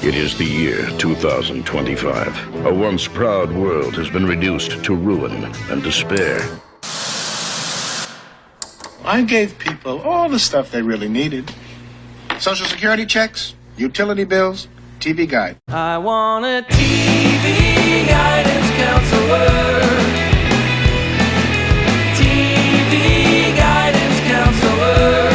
It is the year 2025. A once proud world has been reduced to ruin and despair. I gave people all the stuff they really needed. Social Security checks, utility bills, TV guide. I want a TV guidance counselor. TV guidance counselor.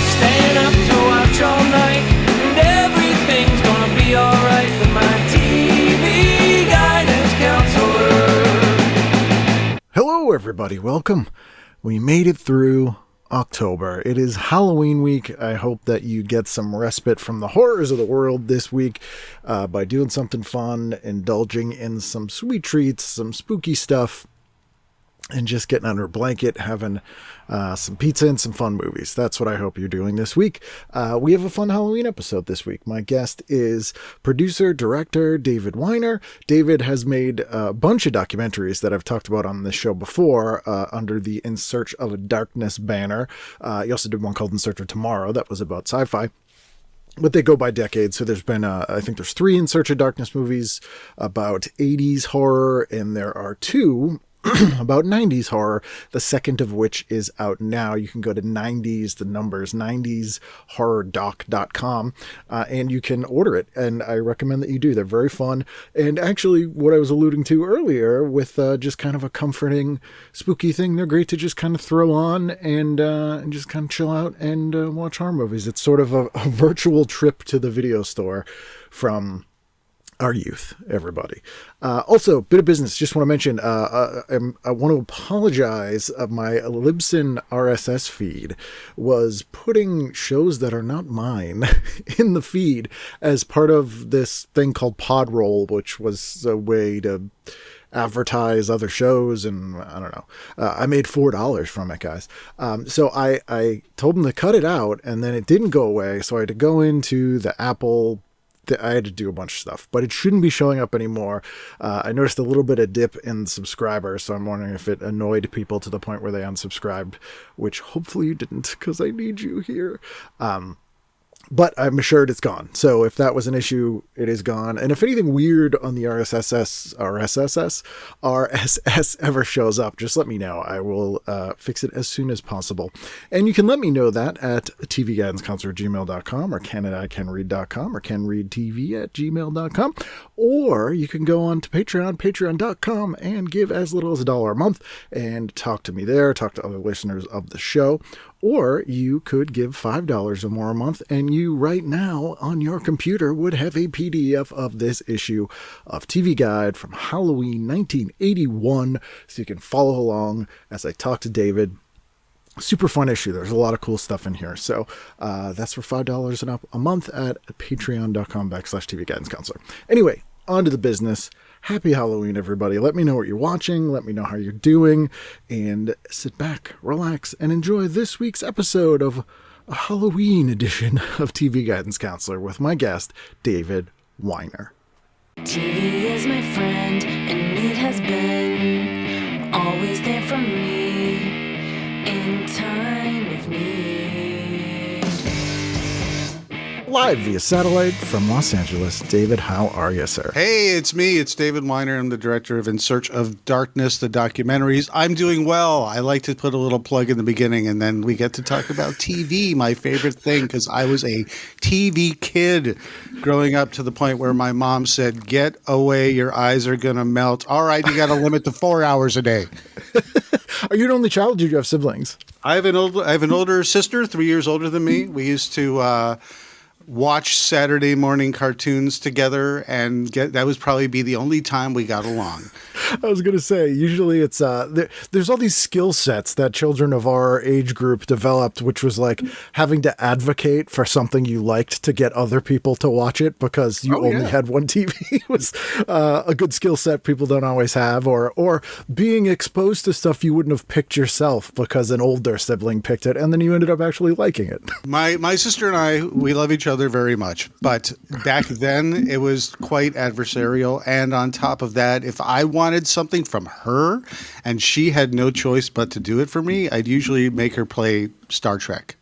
Staying up to watch all night, and everything's gonna be alright with my TV guidance counselor. Hello everybody, welcome. We made it through October. It is Halloween week. I hope that you get some respite from the horrors of the world this week by doing something fun, indulging in some sweet treats, some spooky stuff, and just getting under a blanket, having some pizza and some fun movies. That's what I hope you're doing this week. We have a fun Halloween episode this week. My guest is producer, director David Weiner. David has made a bunch of documentaries that I've talked about on this show before under the In Search of a Darkness banner. He also did one called In Search of Tomorrow that was about sci-fi. But they go by decades, so there's been, I think there's 3 In Search of Darkness movies about 80s horror, and there are 2 about 90s horror, the second of which is out now. You can go to 90shorror.com, and you can order it, and I recommend that you do. They're very fun, and actually what I was alluding to earlier with just kind of a comforting, spooky thing, they're great to just kind of throw on and just kind of chill out and watch horror movies. It's sort of a virtual trip to the video store from our youth, everybody. Also, bit of business. Just want to mention, I want to apologize. My Libsyn RSS feed was putting shows that are not mine in the feed as part of this thing called Podroll, which was a way to advertise other shows, and I don't know. I made $4 from it, guys. So I told them to cut it out, and then it didn't go away. So I had to go into the Apple. I had to do a bunch of stuff, but it shouldn't be showing up anymore. I noticed a little bit of dip in subscribers, so I'm wondering if it annoyed people to the point where they unsubscribed, which hopefully you didn't, because I need you here. But I'm assured it's gone. So if that was an issue, it is gone. And if anything weird on the RSS ever shows up, just let me know. I will fix it as soon as possible. And you can let me know that at tvguidancecounselor@gmail.com or ken@icanread.com or kenreadtv@gmail.com. Or you can go on to Patreon, patreon.com, and give as little as $1 a month and talk to me there, talk to other listeners of the show. Or you could give $5 or more a month, and you right now on your computer would have a PDF of this issue of TV Guide from Halloween 1981, so you can follow along as I talk to David. Super fun issue. There's a lot of cool stuff in here. So that's for $5 and up a month at patreon.com/TV Guidance Counselor. Anyway, on to the business. Happy Halloween, everybody. Let me know what you're watching. Let me know how you're doing. And sit back, relax, and enjoy this week's episode of a Halloween edition of TV Guidance Counselor with my guest, David Weiner. TV is my friend, and it has been always there for me in time of need. Live via satellite from Los Angeles, David, how are you, sir? Hey, it's me. It's David Weiner. I'm the director of In Search of Darkness, the documentaries. I'm doing well. I like to put a little plug in the beginning, and then we get to talk about TV, my favorite thing, because I was a TV kid growing up to the point where my mom said, "Get away, your eyes are going to melt. All right, you got to limit to 4 hours a day." Are you an only child? Do you have siblings? I have an older sister, 3 years older than me. We used to watch Saturday morning cartoons together, and that would probably be the only time we got along. I was going to say, usually it's there's all these skill sets that children of our age group developed, which was like having to advocate for something you liked to get other people to watch it because you only had one TV was a good skill set people don't always have, or being exposed to stuff you wouldn't have picked yourself because an older sibling picked it, and then you ended up actually liking it. My sister and I, we love each other very much, but back then it was quite adversarial, and on top of that, if I wanted something from her and she had no choice but to do it for me, I'd usually make her play Star Trek.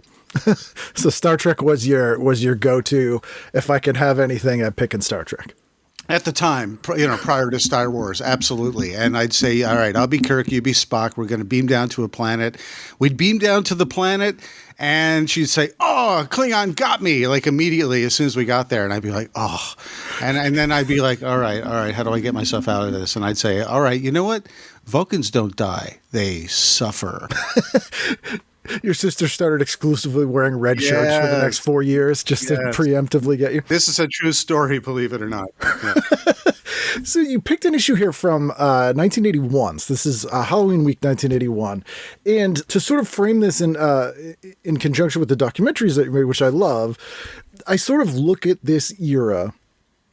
So Star Trek was your go-to. If I could have anything, I'd pick in Star Trek. At the time, prior to Star Wars, absolutely. And I'd say, all right, I'll be Kirk, you be Spock. We're going to beam down to a planet. We'd beam down to the planet, and she'd say, oh, Klingon got me, like immediately as soon as we got there. And I'd be like, oh. And then I'd be like, all right, how do I get myself out of this? And I'd say, all right, you know what? Vulcans don't die. They suffer. Your sister started exclusively wearing red shirts for the next 4 years just to preemptively get you. This is a true story, believe it or not. Yeah. So you picked an issue here from 1981. So this is Halloween week 1981. And to sort of frame this in conjunction with the documentaries that you made, which I love, I sort of look at this era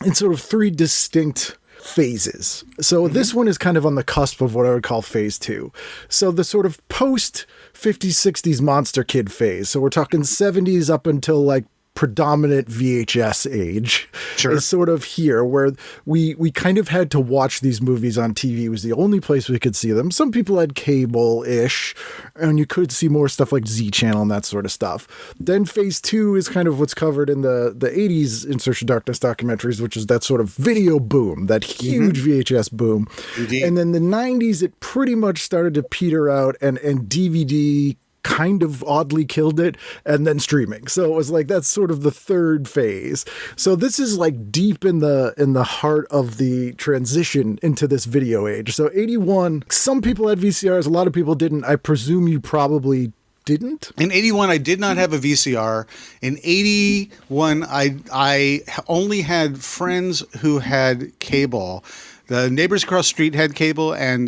in sort of three distinct phases. So this one is kind of on the cusp of what I would call phase 2. So the sort of post 50s, 60s monster kid phase. So we're talking 70s up until like predominant VHS age is sort of here, where we kind of had to watch these movies on TV. It was the only place we could see them. Some people had cable-ish, and you could see more stuff like Z Channel and that sort of stuff. Then phase 2 is kind of what's covered in the 80s In Search of Darkness documentaries, which is that sort of video boom, that huge VHS boom. Indeed. And then the 90s, it pretty much started to peter out, and DVD kind of oddly killed it, and then streaming. So it was like, that's sort of the third phase. So this is like deep in the heart of the transition into this video age. So 81, some people had VCRs, a lot of people didn't. I presume you probably didn't. In 81, I did not have a VCR. In 81, I only had friends who had cable. The neighbors across the street had cable, and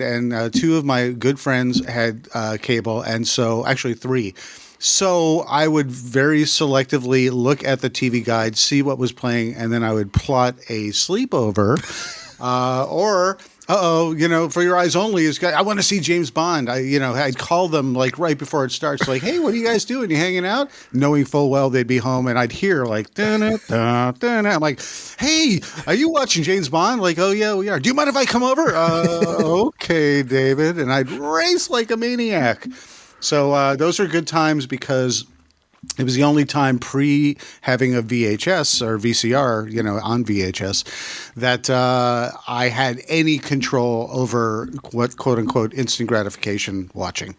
two of my good friends had cable, and so actually 3. So I would very selectively look at the TV guide, see what was playing, and then I would plot a sleepover, for your eyes only I want to see James Bond. I'd call them like right before it starts, like, hey, what are you guys doing? You hanging out? Knowing full well they'd be home, and I'd hear like, da-na-da-da-da. I'm like, hey, are you watching James Bond? Like, oh yeah, we are. Do you mind if I come over? Okay, David. And I'd race like a maniac. So those are good times because it was the only time pre having a VHS or VCR, on VHS, that I had any control over what quote unquote instant gratification watching.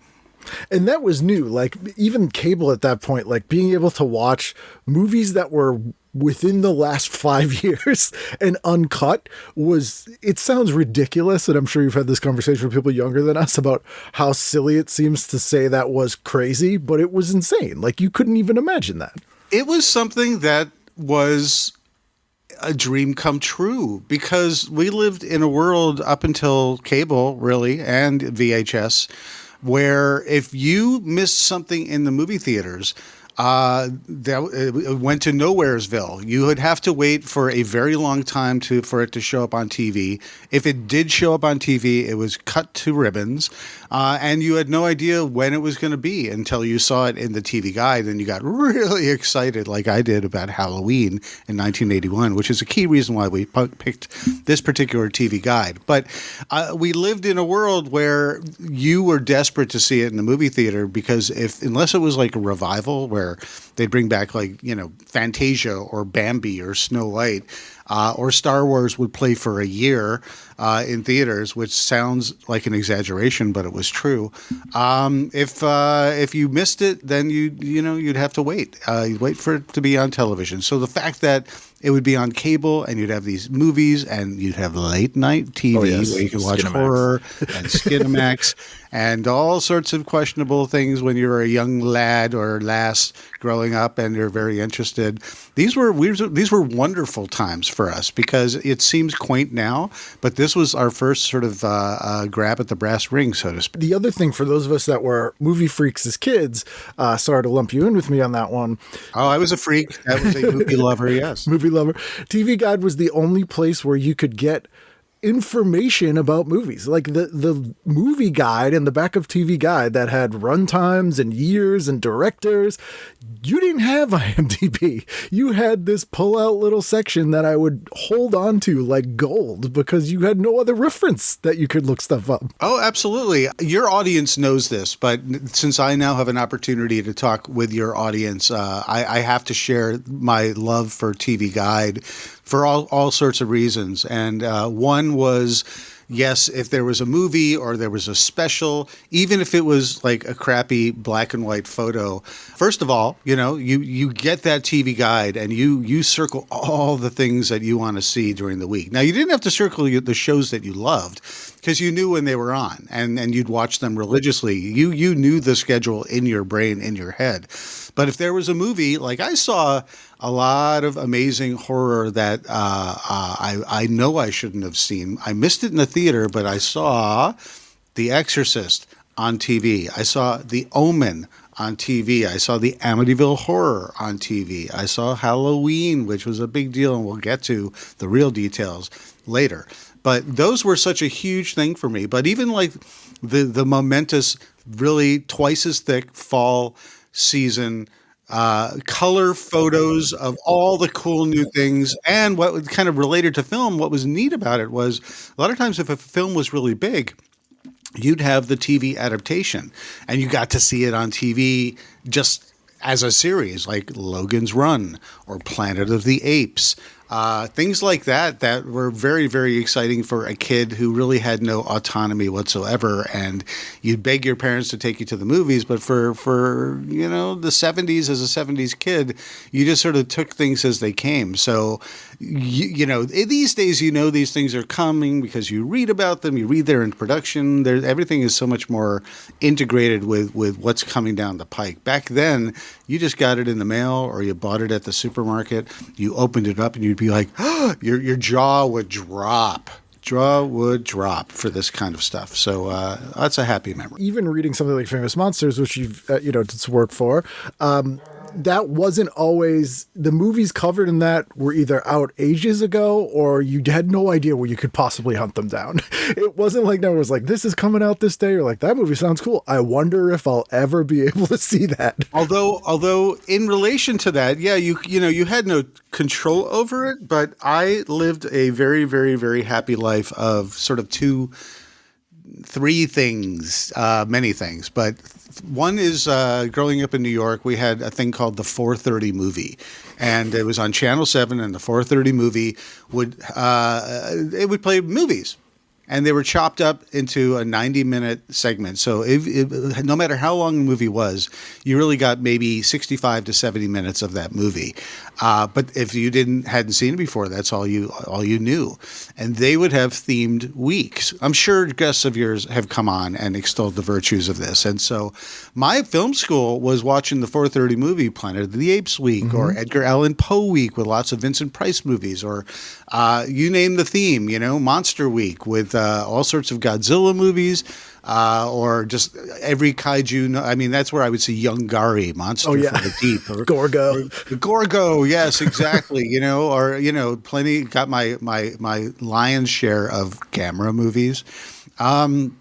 And that was new. Like even cable at that point, like being able to watch movies that were within the last 5 years and uncut it sounds ridiculous. And I'm sure you've had this conversation with people younger than us about how silly it seems to say that was crazy, but it was insane. Like you couldn't even imagine that. It was something that was a dream come true because we lived in a world up until cable really and VHS where if you missed something in the movie theaters, that went to Nowheresville. You would have to wait for a very long time for it to show up on TV. If it did show up on TV, it was cut to ribbons, and you had no idea when it was going to be until you saw it in the TV guide, and you got really excited, like I did, about Halloween in 1981, which is a key reason why we picked this particular TV guide. But we lived in a world where you were desperate to see it in the movie theater because unless it was like a revival where they'd bring back Fantasia or Bambi or Snow White, or Star Wars would play for a year in theaters, which sounds like an exaggeration, but it was true. If you missed it, then you'd have to wait. You'd wait for it to be on television. So the fact that it would be on cable and you'd have these movies and you'd have late night TV where you could watch horror and Skinamax and all sorts of questionable things when you were a young lad or lass growing up and you're very interested. These were wonderful times for us because it seems quaint now, but this was our first sort of grab at the brass ring, so to speak. The other thing for those of us that were movie freaks as kids, sorry to lump you in with me on that one. Oh, I was a freak. I was a movie lover, yes. Movie lover. TV Guide was the only place where you could get information about movies. Like the movie guide in the back of TV Guide that had runtimes and years and directors. You didn't have IMDb. You had this pull-out little section that I would hold on to like gold because you had no other reference that you could look stuff up. Oh, absolutely. Your audience knows this, but since I now have an opportunity to talk with your audience, I have to share my love for TV Guide for all sorts of reasons. And one was, yes, if there was a movie or there was a special, even if it was like a crappy black and white photo, first of all, you get that TV Guide and you circle all the things that you want to see during the week. Now, you didn't have to circle the shows that you loved because you knew when they were on and you'd watch them religiously. You knew the schedule in your brain, in your head. But if there was a movie, like I saw a lot of amazing horror that I know I shouldn't have seen. I missed it in the theater, but I saw The Exorcist on TV. I saw The Omen on TV. I saw the Amnityville Horror on TV. I saw Halloween, which was a big deal, and we'll get to the real details later. But those were such a huge thing for me. But even like the momentous, really twice as thick fall season color photos of all the cool new things. And what kind of related to film, what was neat about it was a lot of times if a film was really big, you'd have the TV adaptation and you got to see it on TV just as a series like Logan's Run or Planet of the Apes. Things like that were very, very exciting for a kid who really had no autonomy whatsoever. And you'd beg your parents to take you to the movies. But for the 70s, as a 70s kid, you just sort of took things as they came. So, these days, these things are coming because you read about them. You read they're in production. Everything is so much more integrated with what's coming down the pike. Back then, you just got it in the mail or you bought it at the supermarket. You opened it up and you'd be like, oh, your jaw would drop. Jaw would drop for this kind of stuff. So that's a happy memory. Even reading something like Famous Monsters, which you've did some work for, that wasn't always the movies covered in that were either out ages ago or you had no idea where you could possibly hunt them down. It wasn't like that was like, this is coming out this day, or like that movie sounds cool. I wonder if I'll ever be able to see that. Although in relation to that, yeah, you had no control over it, but I lived a very, very, very happy life of sort of three things, many things, but one is growing up in New York, we had a thing called the 4:30 movie, and it was on Channel 7, and the 4:30 movie would play movies, and they were chopped up into a 90-minute segment. So no matter how long the movie was, you really got maybe 65 to 70 minutes of that movie. But if you hadn't seen it before, that's all you knew. And they would have themed weeks. I'm sure guests of yours have come on and extolled the virtues of this. And so my film school was watching the 4:30 movie, Planet of the Apes week, or Edgar Allan Poe week with lots of Vincent Price movies, or you name the theme, Monster Week with all sorts of Godzilla movies. Or just every kaiju. I mean, that's where I would see Yungari, Monster from the Deep, or Gorgo. Yes, exactly. Plenty. Got my lion's share of Gamera movies, and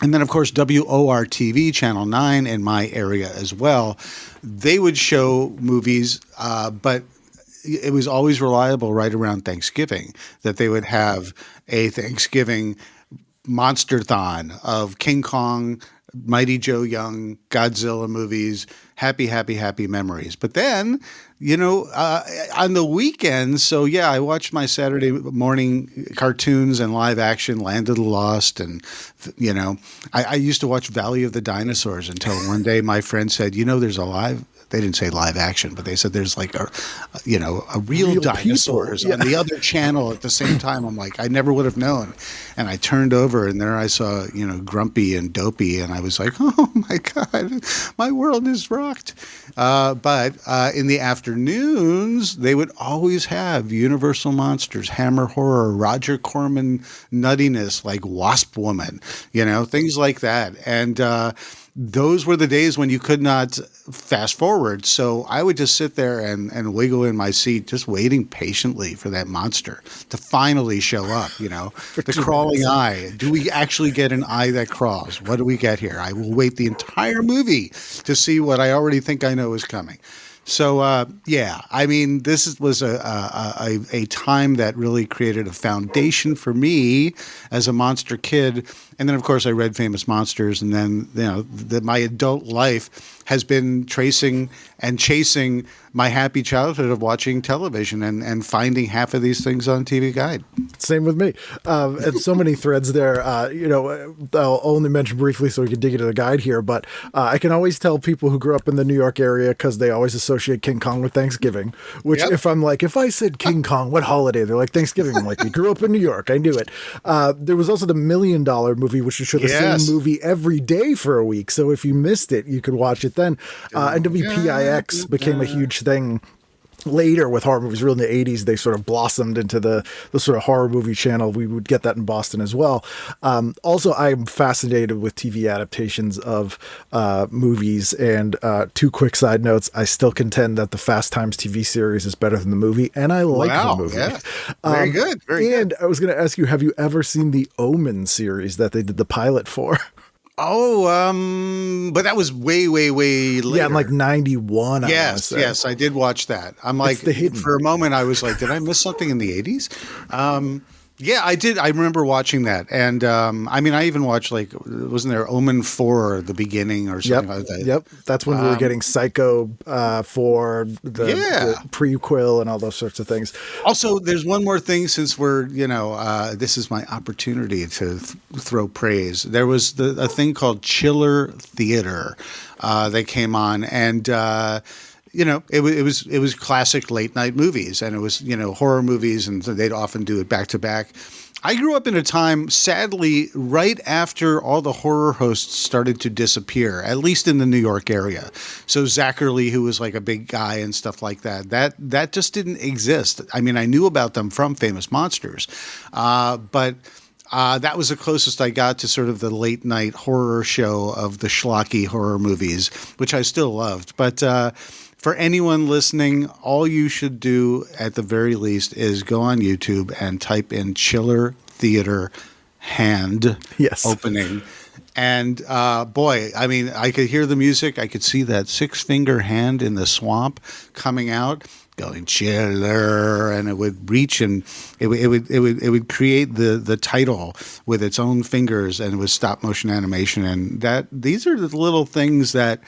then of course WOR TV Channel 9 in my area as well. They would show movies, but it was always reliable right around Thanksgiving that they would have a Thanksgiving Monster-thon of King Kong, Mighty Joe Young, Godzilla movies, happy memories. But then, on the weekends, so yeah, I watched my Saturday morning cartoons and live action, Land of the Lost, and, I used to watch Valley of the Dinosaurs until one day my friend said, there's they didn't say live action, but they said there's like a real dinosaurs on the other channel at the same time. I'm like, I never would have known. And I turned over and there I saw, Grumpy and Dopey. And I was like, oh my God, my world is rocked. But in the afternoons, they would always have Universal Monsters, Hammer Horror, Roger Corman nuttiness, like Wasp Woman, things like that. And those were the days when you could not fast forward. So I would just sit there and wiggle in my seat, just waiting patiently for that monster to finally show up, the crawling eye. Do we actually get an eye that crawls? What do we get here? I will wait the entire movie to see what I already think I know is coming. So, this was a time that really created a foundation for me as a monster kid. And then, of course, I read Famous Monsters. And then, my adult life has been tracing and chasing my happy childhood of watching television and finding half of these things on TV Guide. Same with me. And so many threads there. I'll only mention briefly so we can dig into the guide here, but I can always tell people who grew up in the New York area because they always associate King Kong with Thanksgiving, which if I said King Kong, what holiday? They're like Thanksgiving. I'm like, you grew up in New York. I knew it. There was also the $1 Million movie, which would show the same movie every day for a week. So if you missed it, you could watch it then. And WPIX became a huge thing later with horror movies. Really in the 80s, they sort of blossomed into the sort of horror movie channel. We would get that in Boston as well. Also, I'm fascinated with TV adaptations of movies. And 2 quick side notes. I still contend that the Fast Times TV series is better than the movie. And I like the movie. Yeah. Very good. Very good. I was going to ask you, have you ever seen the Omen series that they did the pilot for? Oh, but that was way, way, way later. Yeah, I'm like 91. Yes, I did watch that. I'm like, for a moment, I was like, did I miss something in the 80s? Yeah, I did. I remember watching that. And I even watched, wasn't there Omen 4, the beginning or something like that? Yep. That's when we were getting Psycho for the prequel and all those sorts of things. Also, there's one more thing since we're, this is my opportunity to throw praise. There was a thing called Chiller Theater that came on, and it was classic late night movies, and it was, horror movies, and so they'd often do it back to back. I grew up in a time, sadly, right after all the horror hosts started to disappear, at least in the New York area. So Zachary, who was like a big guy and stuff like that just didn't exist. I mean, I knew about them from Famous Monsters, but that was the closest I got to sort of the late night horror show of the schlocky horror movies, which I still loved. But for anyone listening, all you should do at the very least is go on YouTube and type in Chiller Theater hand opening. And boy, I mean, I could hear the music. I could see that 6-finger hand in the swamp coming out, going chiller, and it would reach and it would create the title with its own fingers, and it was stop motion animation. And these are the little things that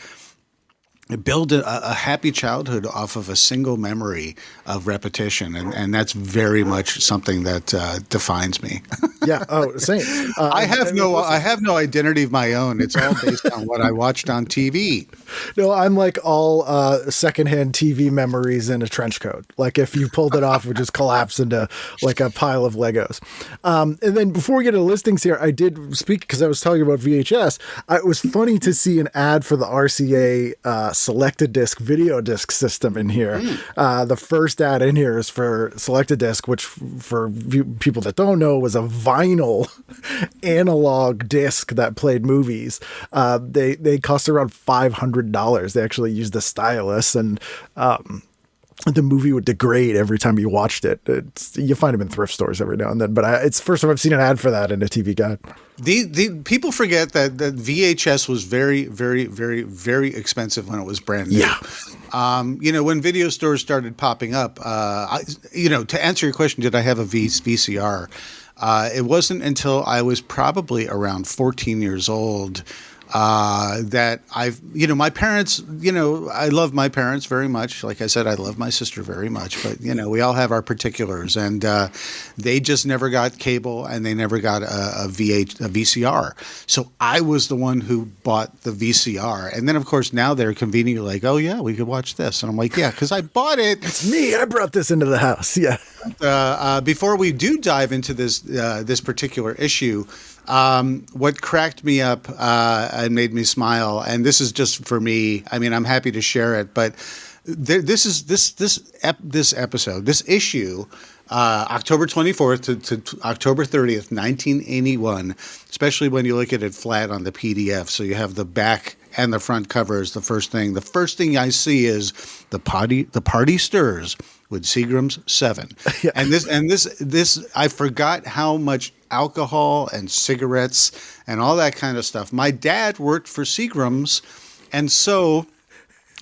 build a happy childhood off of a single memory of repetition, and that's very much something that defines me. Yeah. Oh, same. I have no identity of my own. It's all based on what I watched on TV. No, I'm like all secondhand TV memories in a trench coat. Like if you pulled it off, it would just collapse into like a pile of Legos. And then before we get to listings here, I did speak because I was talking about VHS. It was funny to see an ad for the RCA Selectadisc video disc system in here. The first ad in here is for Selectadisc, which for people that don't know was a vinyl analog disc that played movies. They cost around $500. They actually used the stylus, and the movie would degrade every time you watched it. You find them in thrift stores every now and then, but it's the first time I've seen an ad for that in a TV guide. The people forget that VHS was very, very, very, very expensive when it was brand new. Yeah. When video stores started popping up, to answer your question, did I have a VCR? It wasn't until I was probably around 14 years old that my parents, I love my parents very much. Like I said, I love my sister very much, but, we all have our particulars, and they just never got cable, and they never got a VCR. So I was the one who bought the VCR. And then, of course, now they're conveniently like, oh, yeah, we could watch this. And I'm like, yeah, because I bought it. It's me. I brought this into the house. Yeah. Before we do dive into this particular issue, what cracked me up and made me smile, and this is just for me, I mean, I'm happy to share it, but this episode, this issue, October 24th to October 30th, 1981, especially when you look at it flat on the PDF. So you have the back and the front cover is the first thing. The first thing I see is the party stirs with Seagram's 7. Yeah. And this, I forgot how much alcohol and cigarettes and all that kind of stuff. My dad worked for Seagram's, and so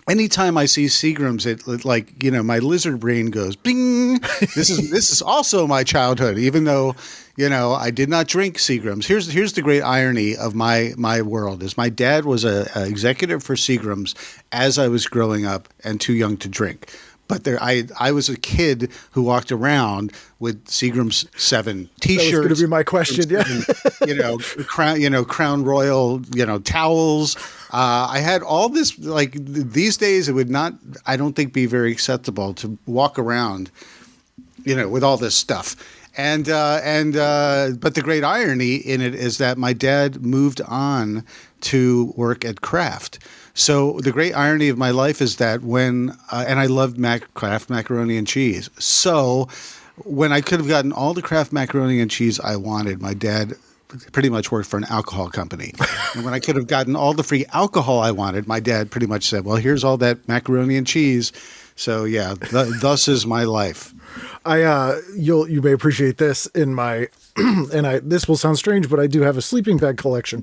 anytime I see Seagram's, it like, you know, my lizard brain goes bing. This is also my childhood, even though, you know, I did not drink Seagram's. Here's the great irony of my world is my dad was a executive for Seagram's as I was growing up and too young to drink. But I was a kid who walked around with Seagram's 7 T-shirts. That was going to be my question. Yeah, Crown Royal, towels. I had all this. Like these days, it would not, I don't think, be very acceptable to walk around, with all this stuff. But the great irony in it is that my dad moved on to work at Kraft. So the great irony of my life is that when and I loved Kraft macaroni and cheese. So when I could have gotten all the Kraft macaroni and cheese I wanted, my dad pretty much worked for an alcohol company. And when I could have gotten all the free alcohol I wanted, my dad pretty much said, "Well, here's all that macaroni and cheese." So yeah, thus is my life. You may appreciate this in my, this will sound strange, but I do have a sleeping bag collection.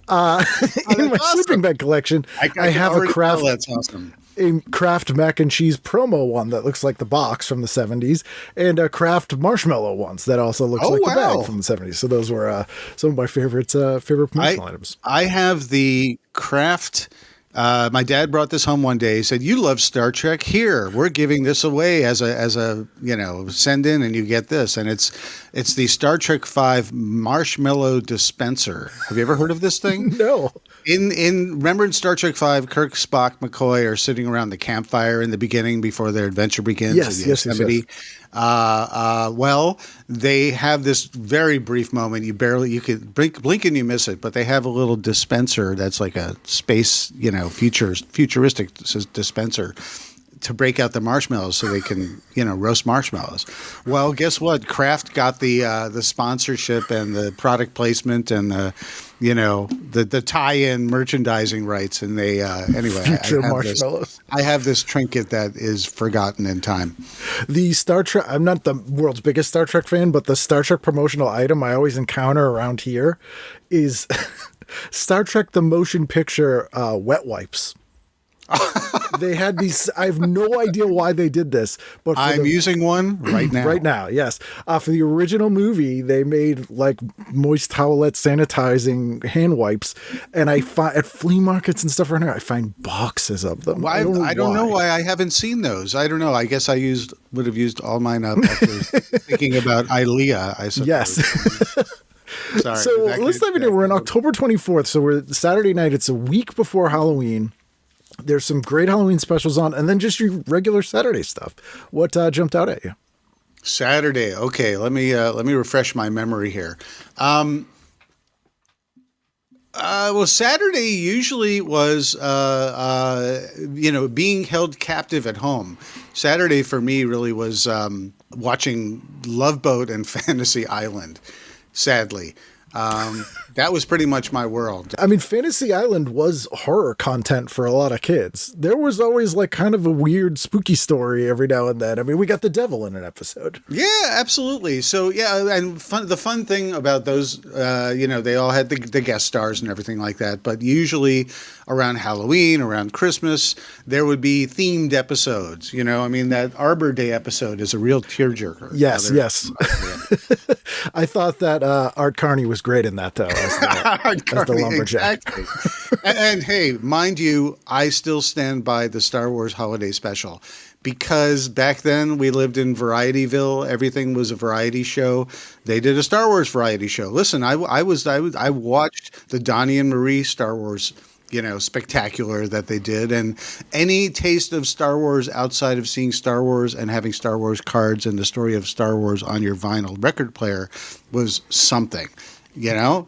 In my sleeping bag collection, I have a Kraft. That's awesome. A Kraft mac and cheese promo one that looks like the box from the 70s, and a Kraft marshmallow ones that also looks like the bag from the 70s. So those were some of my favorite promotional items. I have the Kraft. My dad brought this home one day. He said, "You love Star Trek. Here, we're giving this away as a send in, and you get this." And it's the Star Trek V marshmallow dispenser. Have you ever heard of this thing? No. Remember in Star Trek V, Kirk, Spock, McCoy are sitting around the campfire in the beginning before their adventure begins. Yes. Well, they have this very brief moment. You could blink and you miss it, but they have a little dispenser that's like a space, futuristic dispenser to break out the marshmallows so they can, roast marshmallows. Well, guess what? Kraft got the sponsorship and the product placement and the tie-in merchandising rights, and they anyway. Future marshmallows. I have this trinket that is forgotten in time. The Star Trek. I'm not the world's biggest Star Trek fan, but the Star Trek promotional item I always encounter around here is Star Trek the Motion Picture wet wipes. They had these. I have no idea why they did this, but I'm using one right now. Right now, yes. For the original movie, they made like moist towelette sanitizing hand wipes, and I find at flea markets and stuff around here, I find boxes of them. Well, I don't know why I haven't seen those. I don't know. I guess I would have used all mine up after thinking about Ilea, I suppose. Yes. Sorry. So let's dive into it. We're on October 24th, so we're Saturday night. It's a week before Halloween. There's some great Halloween specials on, and then just your regular Saturday stuff. What jumped out at you? Saturday. Okay, let me refresh my memory here. Well, Saturday usually was being held captive at home. Saturday for me really was watching Love Boat and Fantasy Island. Sadly. That was pretty much my world. I mean, Fantasy Island was horror content for a lot of kids. There was always like kind of a weird spooky story every now and then. I mean, we got the devil in an episode. Yeah, absolutely. So yeah, and the fun thing about those, they all had the guest stars and everything like that. But usually around Halloween, around Christmas, there would be themed episodes. I mean, that Arbor Day episode is a real tearjerker. Yes. I thought that Art Carney was great in that, though, as the lumberjack. Exactly. and hey, mind you, I still stand by the Star Wars Holiday Special. Because back then we lived in Varietyville, everything was a variety show. They did a Star Wars variety show. Listen, I watched the Donnie and Marie Star Wars, spectacular that they did, and any taste of Star Wars outside of seeing Star Wars and having Star Wars cards and the story of Star Wars on your vinyl record player was something,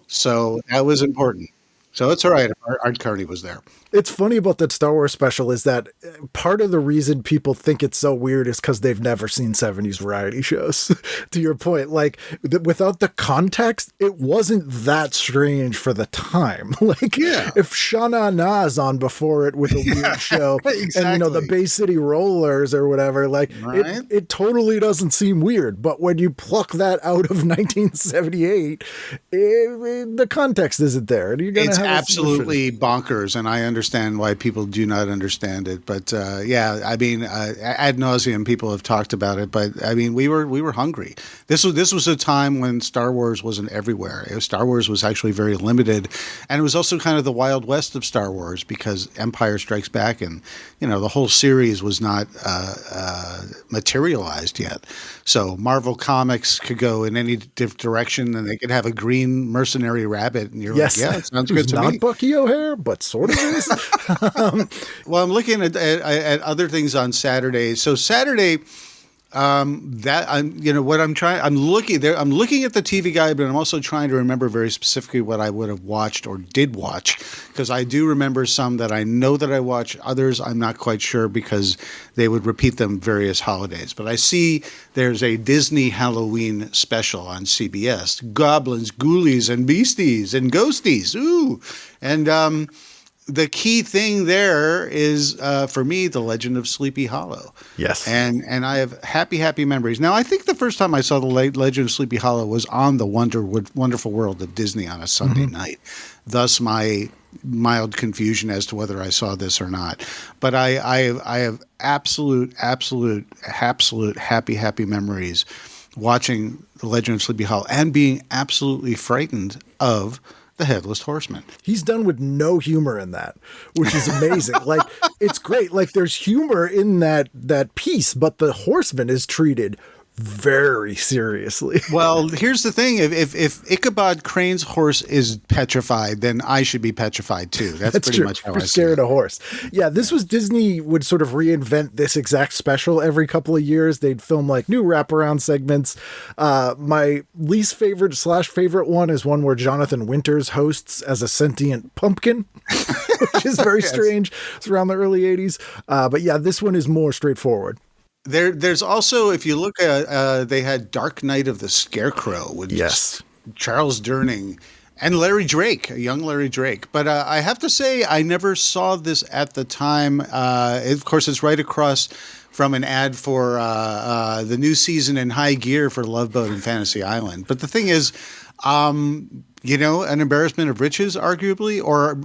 so that was important. So it's all right if Art Carney was there. It's funny about that Star Wars special is that part of the reason people think it's so weird is because they've never seen 70s variety shows. To your point, like without the context, it wasn't that strange for the time. Like if Shana Na's on before it with a weird show and, the Bay City Rollers or whatever, like it totally doesn't seem weird. But when you pluck that out of 1978, the context isn't there. It's absolutely bonkers, and I understand why people do not understand it. But I mean, ad nauseum, people have talked about it. But I mean, we were hungry. This was a time when Star Wars wasn't everywhere. Star Wars was actually very limited, and it was also kind of the Wild West of Star Wars because Empire Strikes Back and the whole series was not materialized yet. So Marvel Comics could go in any different direction, and they could have a green mercenary rabbit, and you're like, yeah, it sounds good to me. Not Bucky O'Hare, but sort of is. Well, I'm looking at other things on Saturday. So Saturday, I'm looking at the TV guide, but I'm also trying to remember very specifically what I would have watched or did watch, because I do remember some that I know that I watched. Others I'm not quite sure because they would repeat them various holidays. But I see there's a Disney Halloween special on CBS: goblins, ghoulies, and beasties and ghosties. Ooh, and the key thing there is, for me, The Legend of Sleepy Hollow. Yes. And I have happy memories. Now, I think the first time I saw The Legend of Sleepy Hollow was on the Wonderful World of Disney on a Sunday night. Thus, my mild confusion as to whether I saw this or not. But I have absolute happy memories watching The Legend of Sleepy Hollow and being absolutely frightened of the Headless Horseman. He's done with no humor in that, which is amazing. Like, it's great. Like, there's humor in that piece, but the Horseman is treated very seriously. Well, here's the thing. If Ichabod Crane's horse is petrified, then I should be petrified too. That's pretty true. much how You're I scared see it. a horse. Yeah, this was Disney would sort of reinvent this exact special every couple of years. They'd film like new wraparound segments. My least favorite / favorite one is one where Jonathan Winters hosts as a sentient pumpkin, which is very strange. It's around the early 80s. But yeah, this one is more straightforward. There's also, if you look at, they had Dark Night of the Scarecrow with Charles Durning and Larry Drake, a young Larry Drake. But I have to say, I never saw this at the time. Of course, it's right across from an ad for the new season in High Gear for Love Boat and Fantasy Island. But the thing is, an embarrassment of riches, arguably, or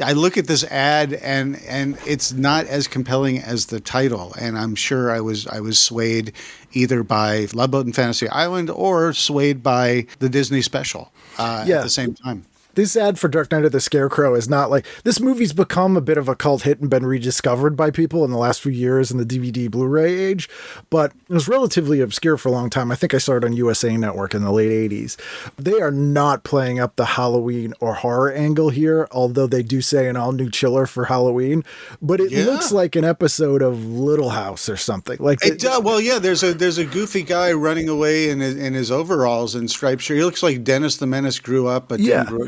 I look at this ad and it's not as compelling as the title, and I'm sure I was swayed either by Love Boat and Fantasy Island or swayed by the Disney special at the same time. This ad for Dark Night of the Scarecrow is not like, this movie's become a bit of a cult hit and been rediscovered by people in the last few years in the DVD Blu-ray age, but it was relatively obscure for a long time. I think I saw it on USA Network in the late 80s. They are not playing up the Halloween or horror angle here, although they do say an all-new chiller for Halloween, but it looks like an episode of Little House or something. Like there's a goofy guy running away in his overalls and striped shirt. He looks like Dennis the Menace grew up, but didn't grow,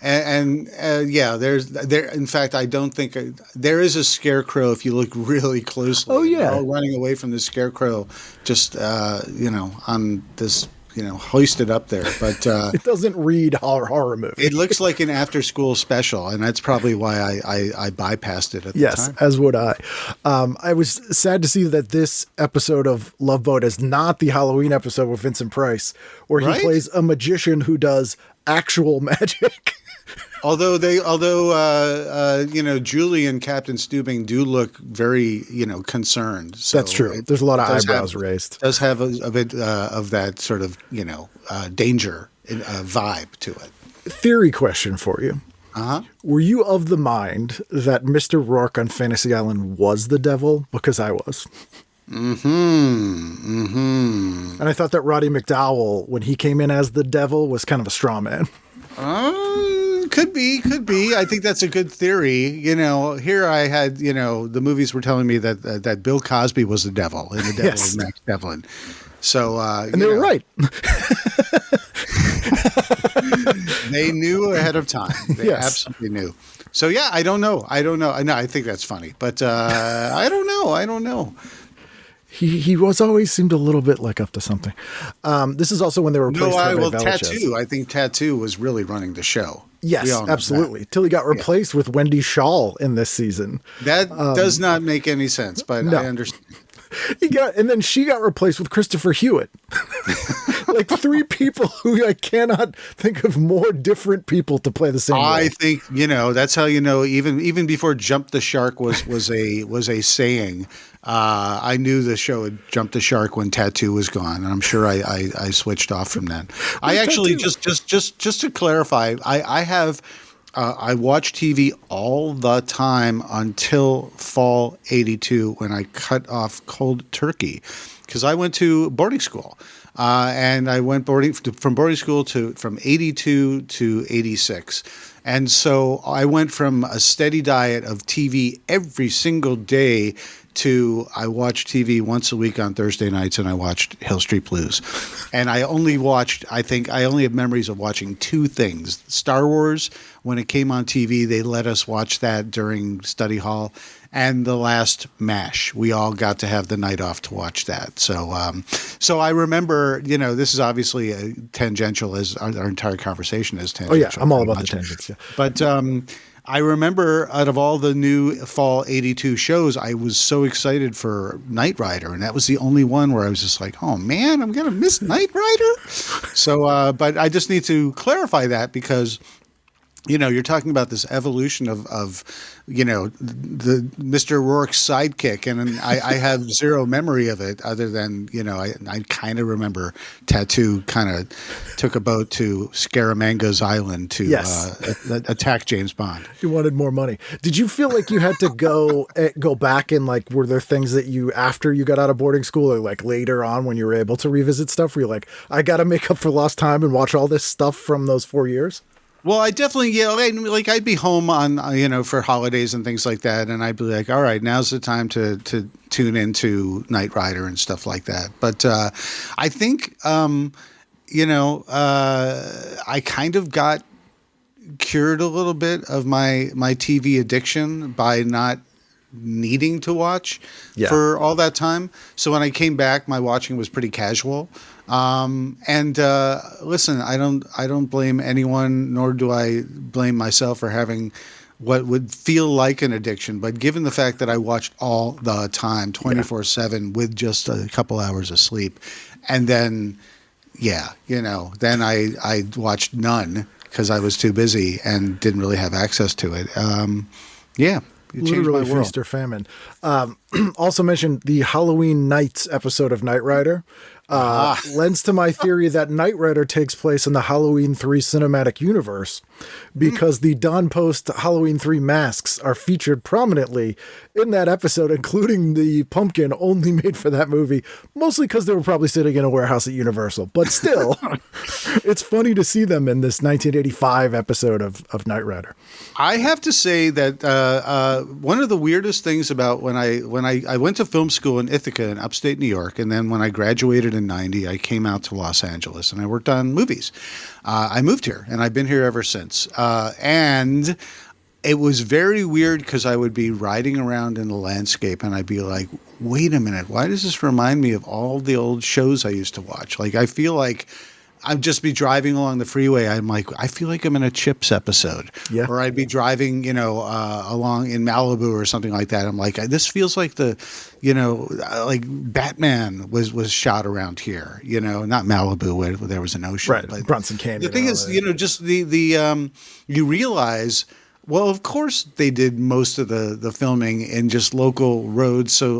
there's in fact, I don't think there is a scarecrow if you look really closely. Oh yeah, they're all running away from the scarecrow, just on this hoisted up there, but it doesn't read horror movie. It looks like an after school special, and that's probably why I bypassed it at the time. Yes, as would I. I was sad to see that this episode of Love Boat is not the Halloween episode with Vincent Price, where he plays a magician who does actual magic. Although Julie and Captain Stubing do look very, concerned. So that's true. There's a lot of eyebrows raised. Does have a bit of that sort of, danger vibe to it. Theory question for you. Uh-huh. Were you of the mind that Mr. Rourke on Fantasy Island was the devil? Because I was. And I thought that Roddy McDowell, when he came in as the devil, was kind of a straw man. Could be. I think that's a good theory. Here I had, the movies were telling me that Bill Cosby was the devil and the devil was Max Devlin. So, and they were right. They knew ahead of time. They Yes. absolutely knew. So yeah, I don't know. No, I think that's funny, but I don't know. He was always seemed a little bit like up to something. This is also when they were replaced with Tattoo. I think Tattoo was really running the show. Yes, We all know absolutely. Till he got replaced with Wendy Shaw in this season. That does not make any sense, but no. I understand. And then she got replaced with Christopher Hewitt. Like three people who I cannot think of more different people to play the same role. I think, that's how even before Jump the Shark was a saying. I knew the show had jumped the shark when Tattoo was gone, and I'm sure I switched off from then. I actually just to clarify, I watch TV all the time until fall '82 when I cut off cold turkey because I went to boarding school. And I went from boarding school from 82 to 86. And so I went from a steady diet of TV every single day to I watched TV once a week on Thursday nights, and I watched Hill Street Blues. And I only have memories of watching two things. Star Wars, when it came on TV, they let us watch that during study hall. And the last MASH, we all got to have the night off to watch that. So I remember, this is obviously tangential, as our entire conversation is tangential. Oh yeah, I'm all about the tangents. Yeah. But I remember out of all the new fall '82 shows, I was so excited for Knight Rider, and that was the only one where I was just like, oh man, I'm gonna miss Knight Rider. So, but I just need to clarify that because. You're talking about this evolution of the Mr. Rourke's sidekick, and I have zero memory of it other than, I kind of remember Tattoo kind of took a boat to Scaramanga's Island to attack James Bond. He wanted more money. Did you feel like you had to go back and were there things that you, after you got out of boarding school or later on when you were able to revisit stuff, were you like, I got to make up for lost time and watch all this stuff from those 4 years? Well, I definitely, I'd be home on, for holidays and things like that. And I'd be like, all right, now's the time to tune into Knight Rider and stuff like that. But I think, I kind of got cured a little bit of my TV addiction by not needing to watch for all that time. So when I came back, my watching was pretty casual. Listen, I don't blame anyone, nor do I blame myself for having what would feel like an addiction. But given the fact that I watched all the time, 24/7 with just a couple hours of sleep, and then, then I watched none because I was too busy and didn't really have access to it. It changed Literally my world. feast or famine. Also mentioned the Halloween Nights episode of Knight Rider. Lends to my theory that Knight Rider takes place in the Halloween 3 cinematic universe because the Don Post Halloween 3 masks are featured prominently in that episode, including the pumpkin only made for that movie, mostly because they were probably sitting in a warehouse at Universal. But still, it's funny to see them in this 1985 episode of Knight Rider. I have to say that one of the weirdest things about when I went to film school in Ithaca in upstate New York, and then when I graduated in '90, I came out to Los Angeles and I worked on movies. I moved here and I've been here ever since. And it was very weird because I would be riding around in the landscape and I'd be like, wait a minute, why does this remind me of all the old shows I used to watch? I feel like I'd just be driving along the freeway. I'm like, I feel like I'm in a Chips episode. Yeah. Or I'd be driving, along in Malibu or something like that. I'm like, this feels like like Batman was shot around here, not Malibu where there was an ocean. Right. But Bronson Canyon. The thing is, just you realize, well, of course they did most of the filming in just local roads. So,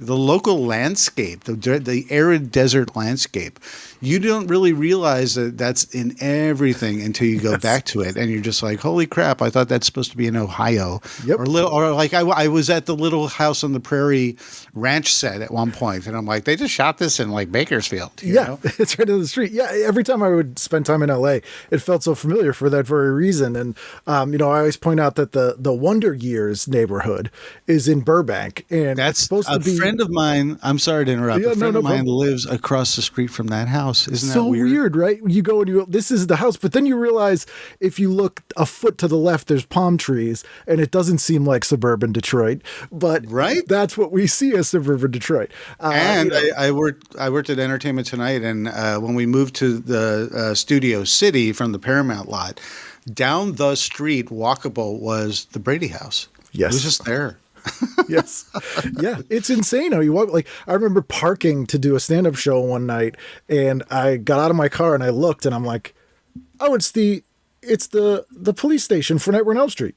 the local landscape, the arid desert landscape, you don't really realize that that's in everything until you go back to it, and you're just like, "Holy crap! I thought that's supposed to be in Ohio." Yep. Or like I was at the Little House on the Prairie ranch set at one point, and I'm like, they just shot this in Bakersfield. You know? It's right down the street. Yeah, every time I would spend time in LA, it felt so familiar for that very reason. And I always point out that the Wonder Years neighborhood is in Burbank, and that's supposed to be. friend of mine, I'm sorry to interrupt. Yeah, A friend no of mine problem. lives across the street from that house. Isn't that So weird? weird, right? You go and you go, this is the house, but then you realize if you look a foot to the left, there's palm trees, and it doesn't seem like suburban Detroit, but Right? that's what we see as suburban Detroit. And You know, I worked at Entertainment Tonight, and when we moved to the Studio City from the Paramount lot, down the street, walkable, was the Brady House. Yes. It was just there. yes. Yeah. It's insane how you walk. Like, I remember parking to do a stand up show one night, and I got out of my car and I looked, and I'm like, oh, it's the police station for Nightmare on Elm Street,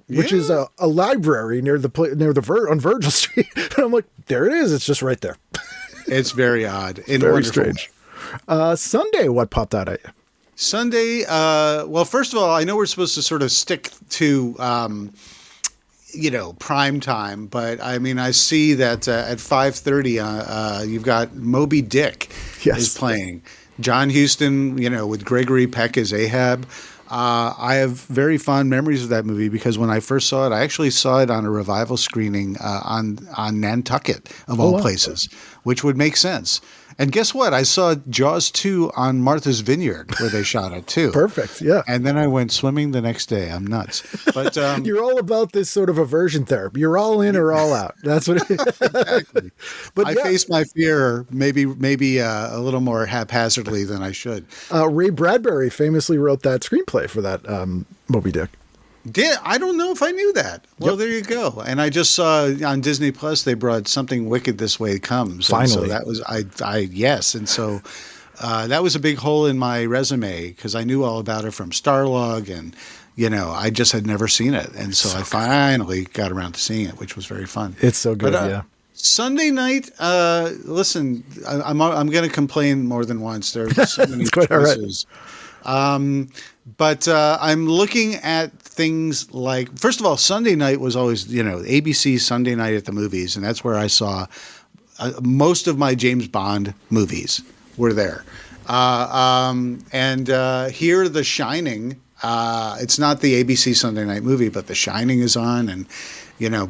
which is a library near on Virgil Street. And I'm like, there it is. It's just right there. It's very odd. And Very wonderful. strange. Sunday, what popped out at you? Sunday, well, first of all, I know we're supposed to sort of stick to, prime time, but I mean, I see that at 5:30, you've got Moby Dick is playing. John Huston, with Gregory Peck as Ahab. I have very fond memories of that movie because when I first saw it, I actually saw it on a revival screening on Nantucket, of all places, which would make sense. And guess what? I saw Jaws 2 on Martha's Vineyard where they shot it too. Perfect. Yeah. And then I went swimming the next day. I'm nuts. But You're all about this sort of aversion therapy. You're all in or all out. That's what it is. exactly. But I faced my fear maybe a little more haphazardly than I should. Ray Bradbury famously wrote that screenplay for that Moby Dick. I don't know if I knew that. Well, there you go. And I just saw on Disney Plus they brought Something Wicked This Way Comes. Finally, and so that was yes, and so that was a big hole in my resume because I knew all about it from Starlog, and I just had never seen it, and so I finally got around to seeing it, which was very fun. It's so good, But, yeah. Sunday night, listen, I'm going to complain more than once. There's so many quite all right. choices. But I'm looking at things like, first of all, Sunday night was always, ABC Sunday Night at the Movies, and that's where I saw most of my James Bond movies were there. And here, The Shining, it's not the ABC Sunday Night movie, but The Shining is on, and,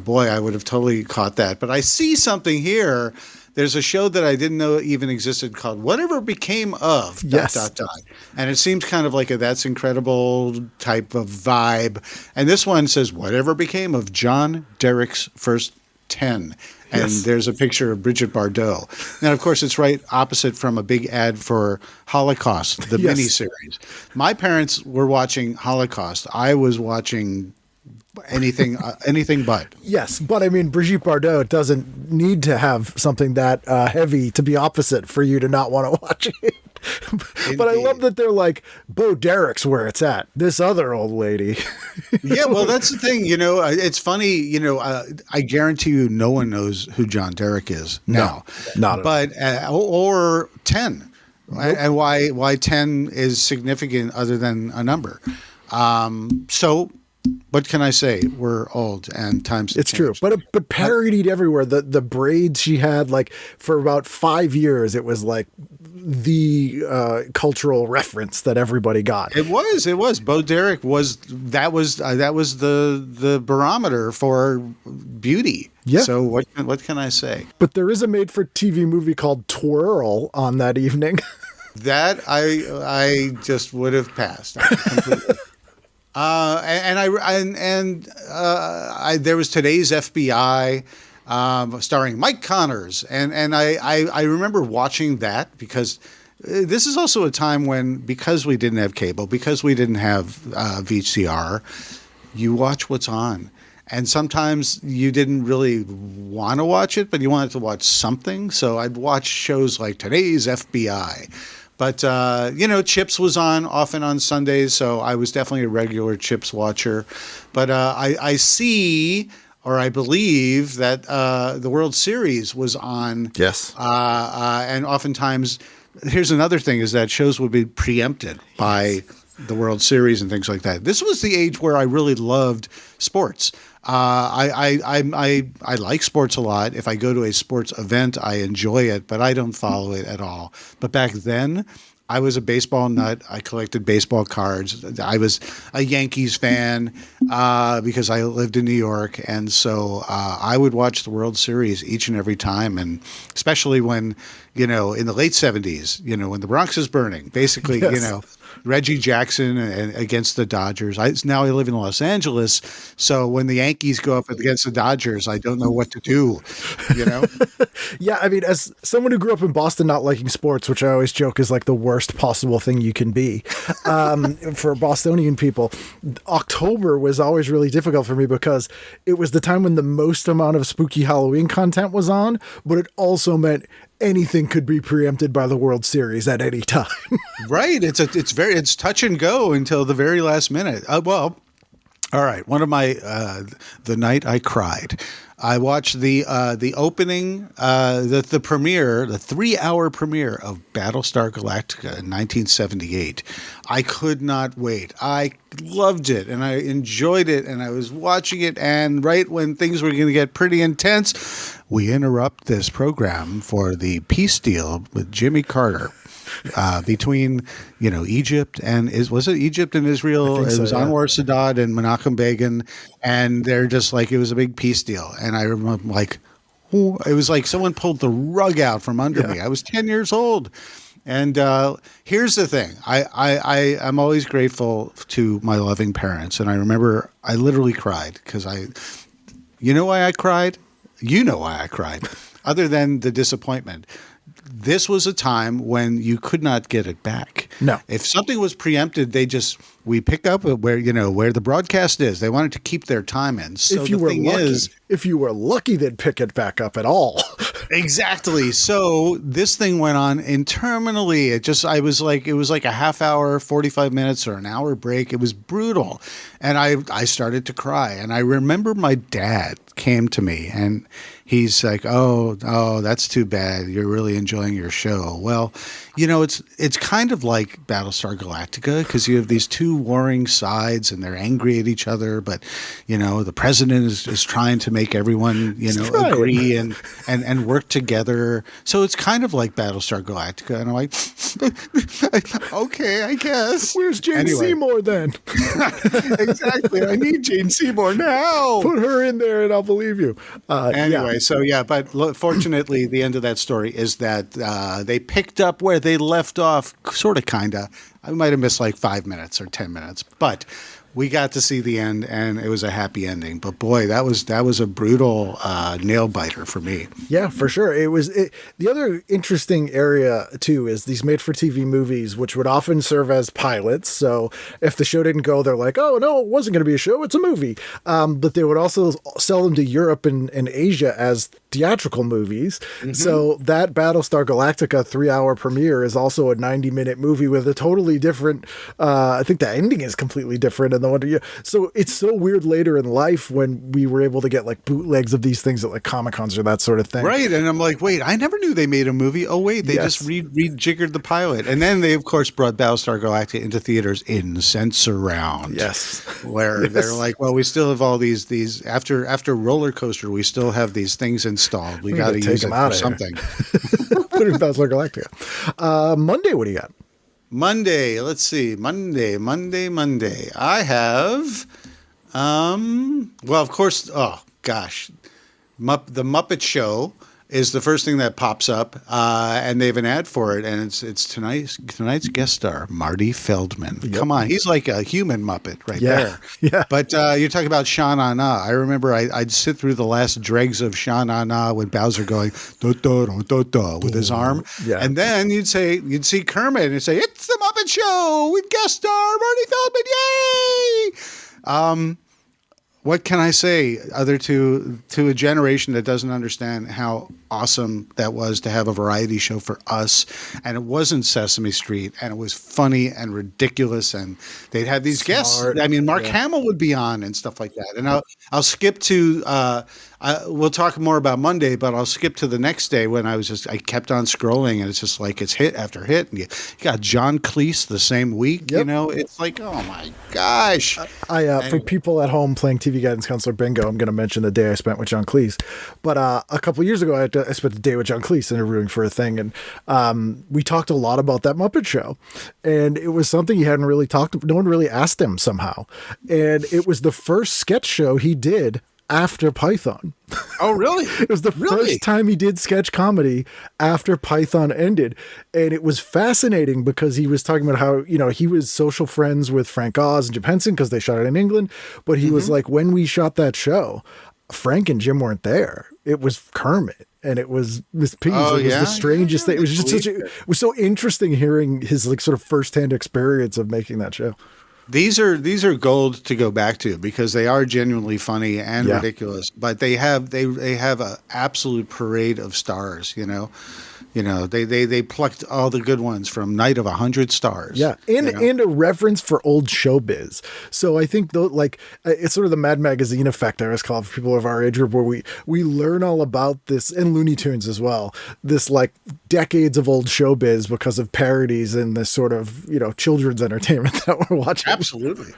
boy, I would have totally caught that. But I see something here. There's a show that I didn't know even existed called Whatever Became of ... And it seems kind of like a That's Incredible type of vibe. And this one says Whatever Became of John Derek's First 10. And there's a picture of Bridget Bardot. And of course, it's right opposite from a big ad for Holocaust, the miniseries. My parents were watching Holocaust. I was watching anything but. Yes, but I mean, Brigitte Bardot doesn't need to have something that heavy to be opposite for you to not want to watch it. But I love that they're like, Bo Derek's where it's at. This other old lady. Yeah, well, that's the thing. It's funny. I guarantee you, no one knows who John Derek is now. Not at all. Or 10, and why 10 is significant other than a number. So. What can I say? We're old and times have It's true, changed. but parodied everywhere. The braids she had, like for about 5 years, it was like the cultural reference that everybody got. It was. Bo Derek was the barometer for beauty. Yeah. So what can I say? But there is a made-for-TV movie called Twirl on that evening. That I just would have passed completely. There was Today's FBI, starring Mike Connors, and I remember watching that because this is also a time when, because we didn't have cable, because we didn't have VCR, you watch what's on. And sometimes you didn't really want to watch it, but you wanted to watch something. So I'd watch shows like Today's FBI. But, Chips was on often on Sundays, so I was definitely a regular Chips watcher. But I see, or I believe, that the World Series was on. Yes. And oftentimes, here's another thing, is that shows would be preempted by the World Series and things like that. This was the age where I really loved sports. I like sports a lot. If I go to a sports event, I enjoy it, but I don't follow it at all. But back then, I was a baseball nut. I collected baseball cards. I was a Yankees fan because I lived in New York. And so I would watch the World Series each and every time. And especially when, in the late 70s, when the Bronx is burning, basically, Reggie Jackson against the Dodgers. Now I live in Los Angeles. So when the Yankees go up against the Dodgers, I don't know what to do, Yeah, I mean, as someone who grew up in Boston not liking sports, which I always joke is like the worst possible thing you can be for Bostonian people, October was always really difficult for me because it was the time when the most amount of spooky Halloween content was on, but it also meant anything could be preempted by the World Series at any time. Right. It's touch and go until the very last minute. Well, all right. One of my the night I cried. I watched the opening, the premiere, the 3-hour premiere of Battlestar Galactica in 1978. I could not wait. I loved it and I enjoyed it and I was watching it. And right when things were going to get pretty intense, we interrupt this program for the peace deal with Jimmy Carter. Between Egypt and was it Egypt and Israel? It was Anwar Sadat and Menachem Begin, and they're just like it was a big peace deal. And I remember it was like someone pulled the rug out from under me. I was 10 years old, and here's the thing: I'm always grateful to my loving parents, and I remember I literally cried because you know why I cried? You know why I cried, other than the disappointment. This was a time when you could not get it back. No. If something was preempted, we pick up where the broadcast is. They wanted to keep their time in. So if you were lucky, they'd pick it back up at all. Exactly. So this thing went on interminably. It was like a half hour, 45 minutes or an hour break. It was brutal. And I started to cry. And I remember my dad came to me and he's like, oh, that's too bad. You're really enjoying your show. Well, it's kind of like Battlestar Galactica because you have these two warring sides and they're angry at each other. But, the president is trying to make everyone, agree and work together. So it's kind of like Battlestar Galactica. And I'm like, okay, I guess. Where's Jane Seymour then? Exactly. I need Jane Seymour now. Put her in there and I'll believe you. But fortunately, the end of that story is that they picked up where they left off, sort of, kind of. I might have missed like 5 minutes or 10 minutes, but we got to see the end, and it was a happy ending. But boy, that was a brutal nail biter for me. Yeah, for sure. The other interesting area too is these made-for-TV movies, which would often serve as pilots. So if the show didn't go, they're like, "Oh no, it wasn't going to be a show; it's a movie." But they would also sell them to Europe and Asia as theatrical movies. Mm-hmm. So that Battlestar Galactica 3-hour premiere is also a 90-minute movie with a totally different. I think the ending is completely different, and so it's so weird later in life when we were able to get like bootlegs of these things at like Comic-Cons or that sort of thing. Right. And I'm like, wait, I never knew they made a movie. Oh, wait, they just rejiggered the pilot. And then they, of course, brought Battlestar Galactica into theaters in Sense-Around. Yes. Where they're like, well, we still have all these after Roller Coaster, we still have these things installed. We got to use it for something. Put it in Battlestar Galactica. Monday, what do you got? Monday, let's see. Monday. I have, well, of course, oh gosh, the Muppet Show is the first thing that pops up, and they have an ad for it, and it's tonight's guest star, Marty Feldman. Yep. Come on, he's like a human Muppet right there. Yeah. But you're talking about Sha Na Na. I remember I'd sit through the last dregs of Sha Na Na with Bowser going da da da da da with his arm, and then you'd see Kermit and you'd say, "It's the Muppet Show with guest star Marty Feldman, yay!" What can I say other to a generation that doesn't understand how awesome that was to have a variety show for us? And it wasn't Sesame Street, and it was funny and ridiculous, and they'd have these guests. I mean, Mark Hamill would be on and stuff like that. And I'll skip to we'll talk more about Monday, but I'll skip to the next day when I kept on scrolling, and it's just like it's hit after hit. And you got John Cleese the same week. Yep. It's like, oh my gosh. Anyway. For people at home playing TV Guidance Counselor Bingo, I'm going to mention the day I spent with John Cleese. But a couple of years ago, I spent the day with John Cleese interviewing for a thing, and we talked a lot about that Muppet Show, and it was something he hadn't really talked. No one really asked him somehow, and it was the first sketch show he did after Python. Oh, really? It was the first time he did sketch comedy after Python ended. And it was fascinating because he was talking about how, he was social friends with Frank Oz and Jim Henson because they shot it in England. But he was like, when we shot that show, Frank and Jim weren't there. It was Kermit. And it was Miss Piggy. It was the strangest thing. It was just it was so interesting hearing his like sort of firsthand experience of making that show. These are gold to go back to because they are genuinely funny and ridiculous, but they have a absolute parade of stars. They plucked all the good ones from Night of 100 Stars. Yeah, and a reverence for old showbiz. So I think it's sort of the Mad Magazine effect, I always call it, for people of our age group, where we learn all about this, and Looney Tunes as well, this like decades of old showbiz because of parodies and this sort of children's entertainment that we're watching. Absolutely.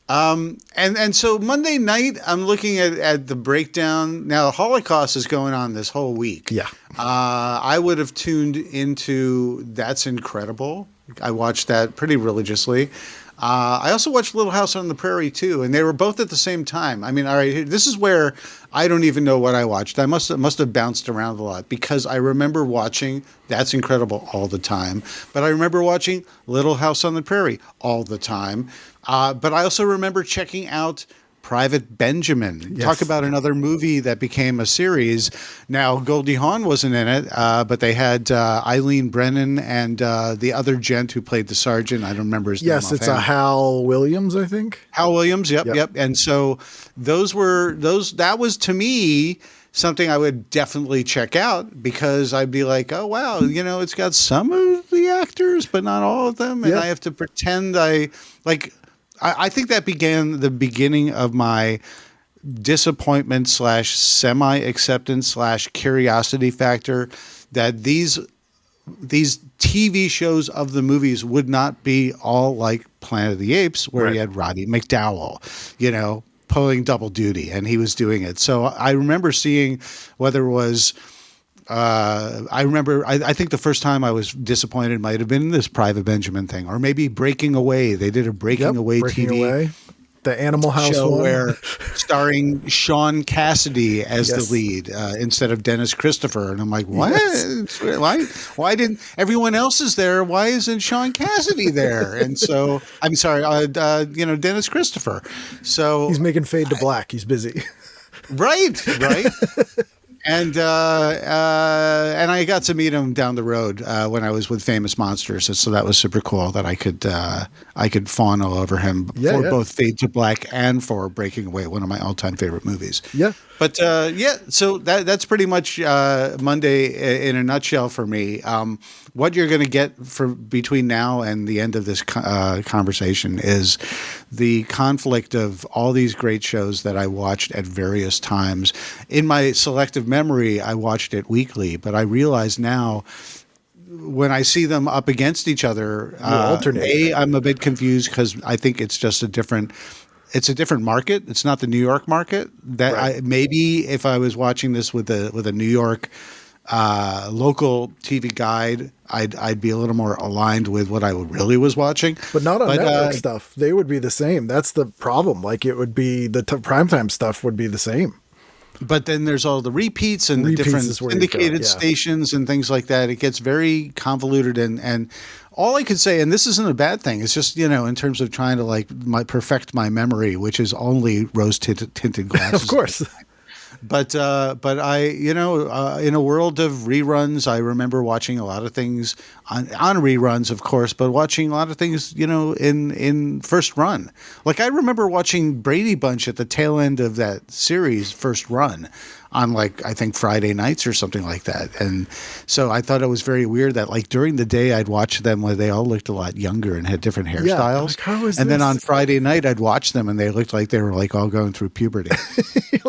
And so Monday night, I'm looking at the breakdown. Now, the Holocaust is going on this whole week. Yeah. I would have tuned into That's Incredible. I watched that pretty religiously. I also watched Little House on the Prairie, too, and they were both at the same time. I mean, all right, this is where I don't even know what I watched. I must have bounced around a lot because I remember watching That's Incredible all the time, but I remember watching Little House on the Prairie all the time. But I also remember checking out Private Benjamin. Yes. Talk about another movie that became a series. Now, Goldie Hawn wasn't in it, but they had Eileen Brennan and the other gent who played the sergeant. I don't remember his name. Yes, it's a Hal Williams, I think. Hal Williams, yep. And so that was to me something I would definitely check out because I'd be like, oh, wow, it's got some of the actors, but not all of them. And I have to pretend I think that began the beginning of my disappointment / semi-acceptance / curiosity factor that these TV shows of the movies would not be all like Planet of the Apes, where you had Roddy McDowall, pulling double duty, and he was doing it. So I remember seeing whether it was I think the first time I was disappointed might have been this Private Benjamin thing, or maybe Breaking Away. They did a Breaking Away TV the Animal House show one, where starring Sean Cassidy as the lead instead of Dennis Christopher, and I'm like, what? Yes. Why didn't everyone else is there? Why isn't Sean Cassidy there? And so I'm sorry, Dennis Christopher. So he's making Fade to Black. He's busy. Right. And I got to meet him down the road when I was with Famous Monsters, and so that was super cool that I could fawn all over him for both Fade to Black and for Breaking Away, one of my all-time favorite movies. Yeah, but so that's pretty much Monday in a nutshell for me. What you're going to get between now and the end of this conversation is the conflict of all these great shows that I watched at various times. In my selective memory, I watched it weekly, but I realize now when I see them up against each other, I'm a bit confused because I think it's just a different market. It's not the New York market. Maybe if I was watching this with a New York local TV guide, I'd be a little more aligned with what I really was watching. But not on network stuff. They would be the same. That's the problem. Like it would be the primetime stuff would be the same. But then there's all the repeats and the different syndicated stations and things like that. It gets very convoluted and all I could say, and this isn't a bad thing, it's just, in terms of trying to perfect my memory, which is only rose tinted glasses. Of course. But I, in a world of reruns, I remember watching a lot of things on reruns, of course, but watching a lot of things, in first run. Like I remember watching Brady Bunch at the tail end of that series, first run, on I think Friday nights or something like that. And so I thought it was very weird that during the day I'd watch them where they all looked a lot younger and had different hairstyles. Then on Friday night I'd watch them and they looked like they were all going through puberty.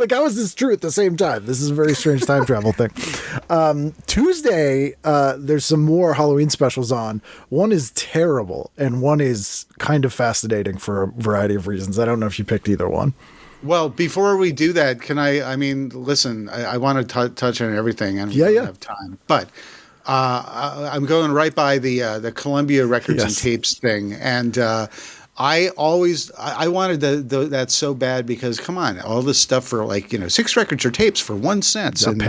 How is this true at the same time? This is a very strange time travel thing. Tuesday, there's some more Halloween specials on. One is terrible and one is kind of fascinating for a variety of reasons. I don't know if you picked either one. Well, before we do that, can I mean, listen, I want to touch on everything, and we don't have time. But I'm going right by the Columbia Records and Tapes thing, and I wanted that so bad because, come on, all this stuff for 6 records or tapes for 1 cent. And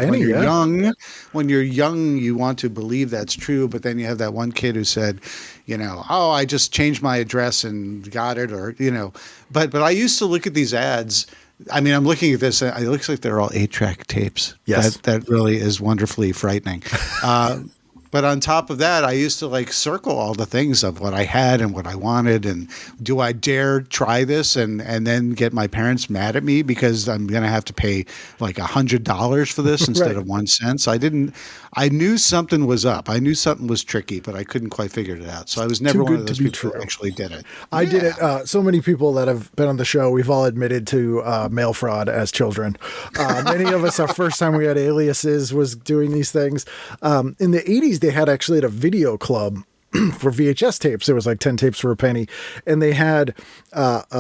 when you're young, you want to believe that's true, but then you have that one kid who said, oh, I just changed my address and got it, or But I used to look at these ads. I mean, I'm looking at this. It looks like they're all 8-track tapes. Yes, that really is wonderfully frightening. But on top of that, I used to circle all the things of what I had and what I wanted, and do I dare try this, and then get my parents mad at me because I'm going to have to pay $100 for this instead of 1 cent. So I knew something was up. I knew something was tricky, but I couldn't quite figure it out. So I was never one of those people who actually did it. I did it. So many people that have been on the show, we've all admitted to mail fraud as children. Many of us, our first time we had aliases was doing these things. In the 80s, they had actually at a video club for VHS tapes. There was 10 tapes for a penny, and they had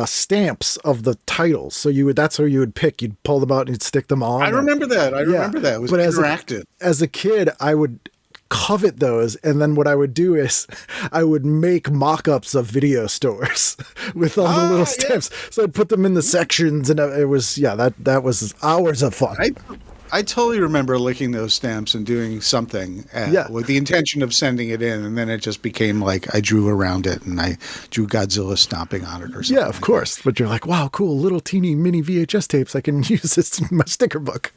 stamps of the titles. So that's how you would pick. You'd pull them out and you'd stick them on. I remember that. It was interactive. As a kid, I would covet those, and then what I would do is I would make mock-ups of video stores with all the little stamps. So I'd put them in the sections, and it was that was hours of fun. I totally remember licking those stamps and doing something with the intention of sending it in, and then it just became I drew around it, and I drew Godzilla stomping on it or something. Yeah, of course. But you're like, wow, cool, little teeny mini VHS tapes. I can use this in my sticker book.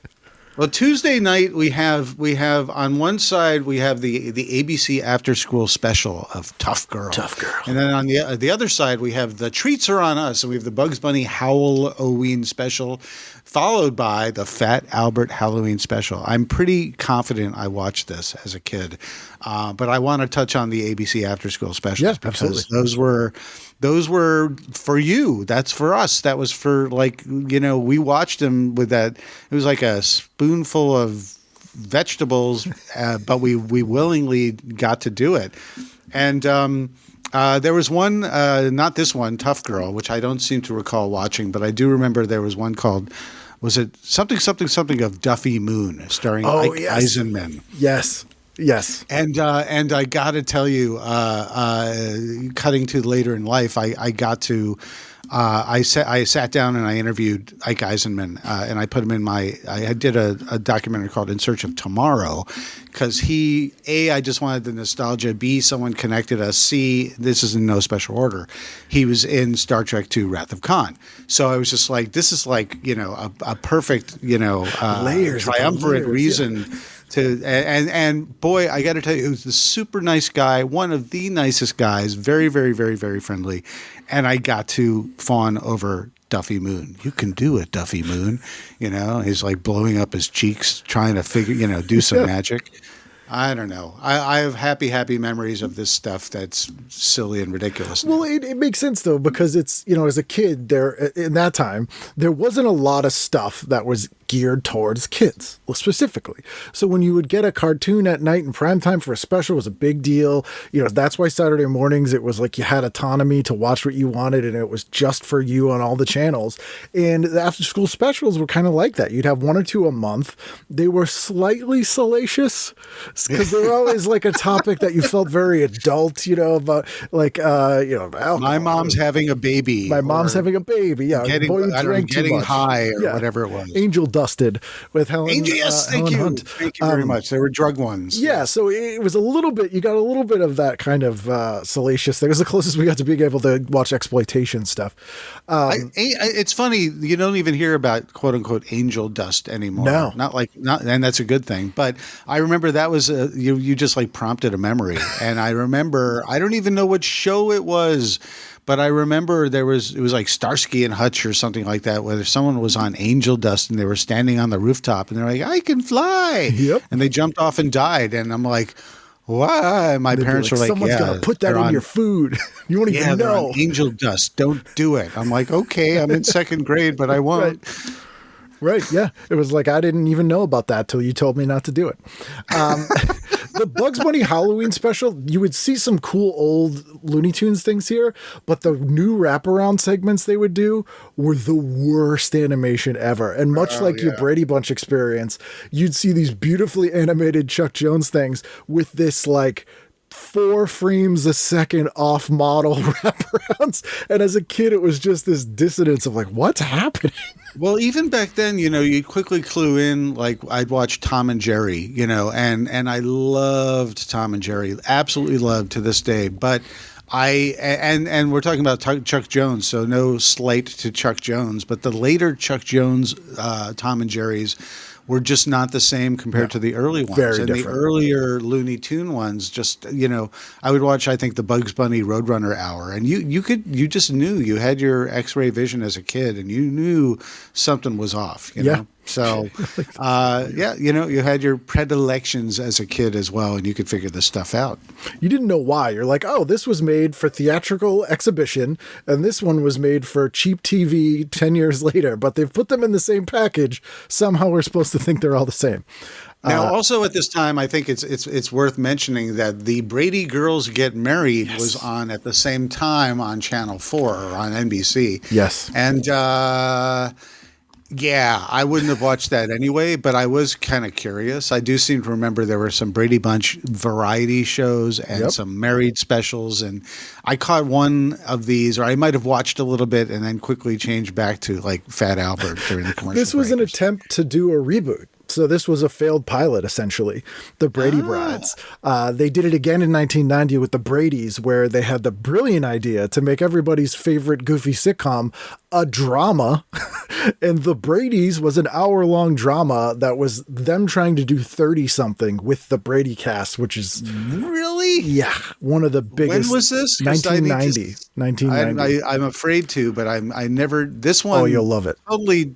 Well, Tuesday night we have on one side we have the ABC After School special of Tough Girl, and then on the other side we have The Treats Are on Us, and we have the Bugs Bunny Halloween special, followed by the Fat Albert Halloween special. I'm pretty confident I watched this as a kid, but I want to touch on the ABC After School specials because those were for you. That's for us. That was for we watched them with that. It was like a spoonful of vegetables, but we willingly got to do it. And there was one, not this one, Tough Girl, which I don't seem to recall watching, but I do remember there was one called, was it something of Duffy Moon, starring Ike Eisenman? Yes. Yes. And I got to tell you, cutting to later in life, I got to, I sat down and I interviewed Ike Eisenman, and I put him in I did a documentary called In Search of Tomorrow, because I just wanted the nostalgia, B, someone connected us, C, this is in no special order, he was in Star Trek II Wrath of Khan. So I was just like, this is a perfect, triumvirate reason and boy, I got to tell you, he was a super nice guy, one of the nicest guys, very, very, very, very friendly. And I got to fawn over Duffy Moon. You can do it, Duffy Moon. He's blowing up his cheeks, trying to figure, do some magic. I don't know. I have happy memories of this stuff that's silly and ridiculous now. Well, it makes sense, though, because it's, as a kid, in that time, there wasn't a lot of stuff that was geared towards kids specifically. So when you would get a cartoon at night in prime time for a special, it was a big deal. That's why Saturday mornings, it was you had autonomy to watch what you wanted, and it was just for you on all the channels. And the after school specials were kind of like that. You'd have 1 or 2 a month. They were slightly salacious because they were always a topic that you felt very adult, about alcohol. My mom's having a baby. My mom's having a baby. Yeah. Getting high or whatever it was. Angel Dusted with Helen. Yes, thank Helen you. Hunt. Thank you very much. They were drug ones. Yeah, so it was a little bit, you got a little bit of that kind of salacious thing. It was the closest we got to being able to watch exploitation stuff. It's funny, you don't even hear about quote unquote angel dust anymore. No. And that's a good thing. But I remember that was, you just prompted a memory. And I remember, I don't even know what show it was, but I remember it was Starsky and Hutch or something like that, where someone was on angel dust and they were standing on the rooftop and they're like, I can fly. Yep. And they jumped off and died. And I'm like, why? My parents were like, someone's going to put that in your food. You won't even know. Angel dust. Don't do it. I'm like, okay, I'm in 2nd grade, but I won't. Right. Yeah. It was I didn't even know about that till you told me not to do it. The Bugs Bunny Halloween special, you would see some cool old Looney Tunes things here, but the new wraparound segments they would do were the worst animation ever. And much like your Brady Bunch experience, you'd see these beautifully animated Chuck Jones things with this like 4 frames a second off model wraparounds. And as a kid, it was just this dissonance of like, what's happening? Well, even back then, you quickly clue in, like I'd watch Tom and Jerry, and I loved Tom and Jerry, absolutely loved to this day. But and we're talking about Chuck Jones, so no slight to Chuck Jones, but the later Chuck Jones, Tom and Jerry's were just not the same compared to the early ones. Very and different. The earlier Looney Tune ones, just, I would watch, I think, the Bugs Bunny Roadrunner hour, and you just knew, you had your X-ray vision as a kid, and you knew something was off, you know? So, you had your predilections as a kid as well, and you could figure this stuff out. You didn't know why. You're like, oh, this was made for theatrical exhibition, and this one was made for cheap TV 10 years later, but they've put them in the same package. Somehow we're supposed to think they're all the same. Now, also at this time, I think it's worth mentioning that the Brady Girls Get Married was on at the same time on Channel 4 or on NBC. Yes. And I wouldn't have watched that anyway, but I was kind of curious. I do seem to remember there were some Brady Bunch variety shows and some married specials, and I caught one of these, or I might have watched a little bit and then quickly changed back to like Fat Albert during the commercial. This was an breaks. attempt to do a reboot. So this was a failed pilot, essentially, the Brady Brides. They did it again in 1990 with the Bradys, where they had the brilliant idea to make everybody's favorite goofy sitcom a drama. And the Bradys was an hour-long drama that was them trying to do 30-something with the Brady cast, which is... Really? Yeah, one of the biggest... When was this? 1990. 1990. I'm afraid to, but I never... This one... Oh, you'll love it. Totally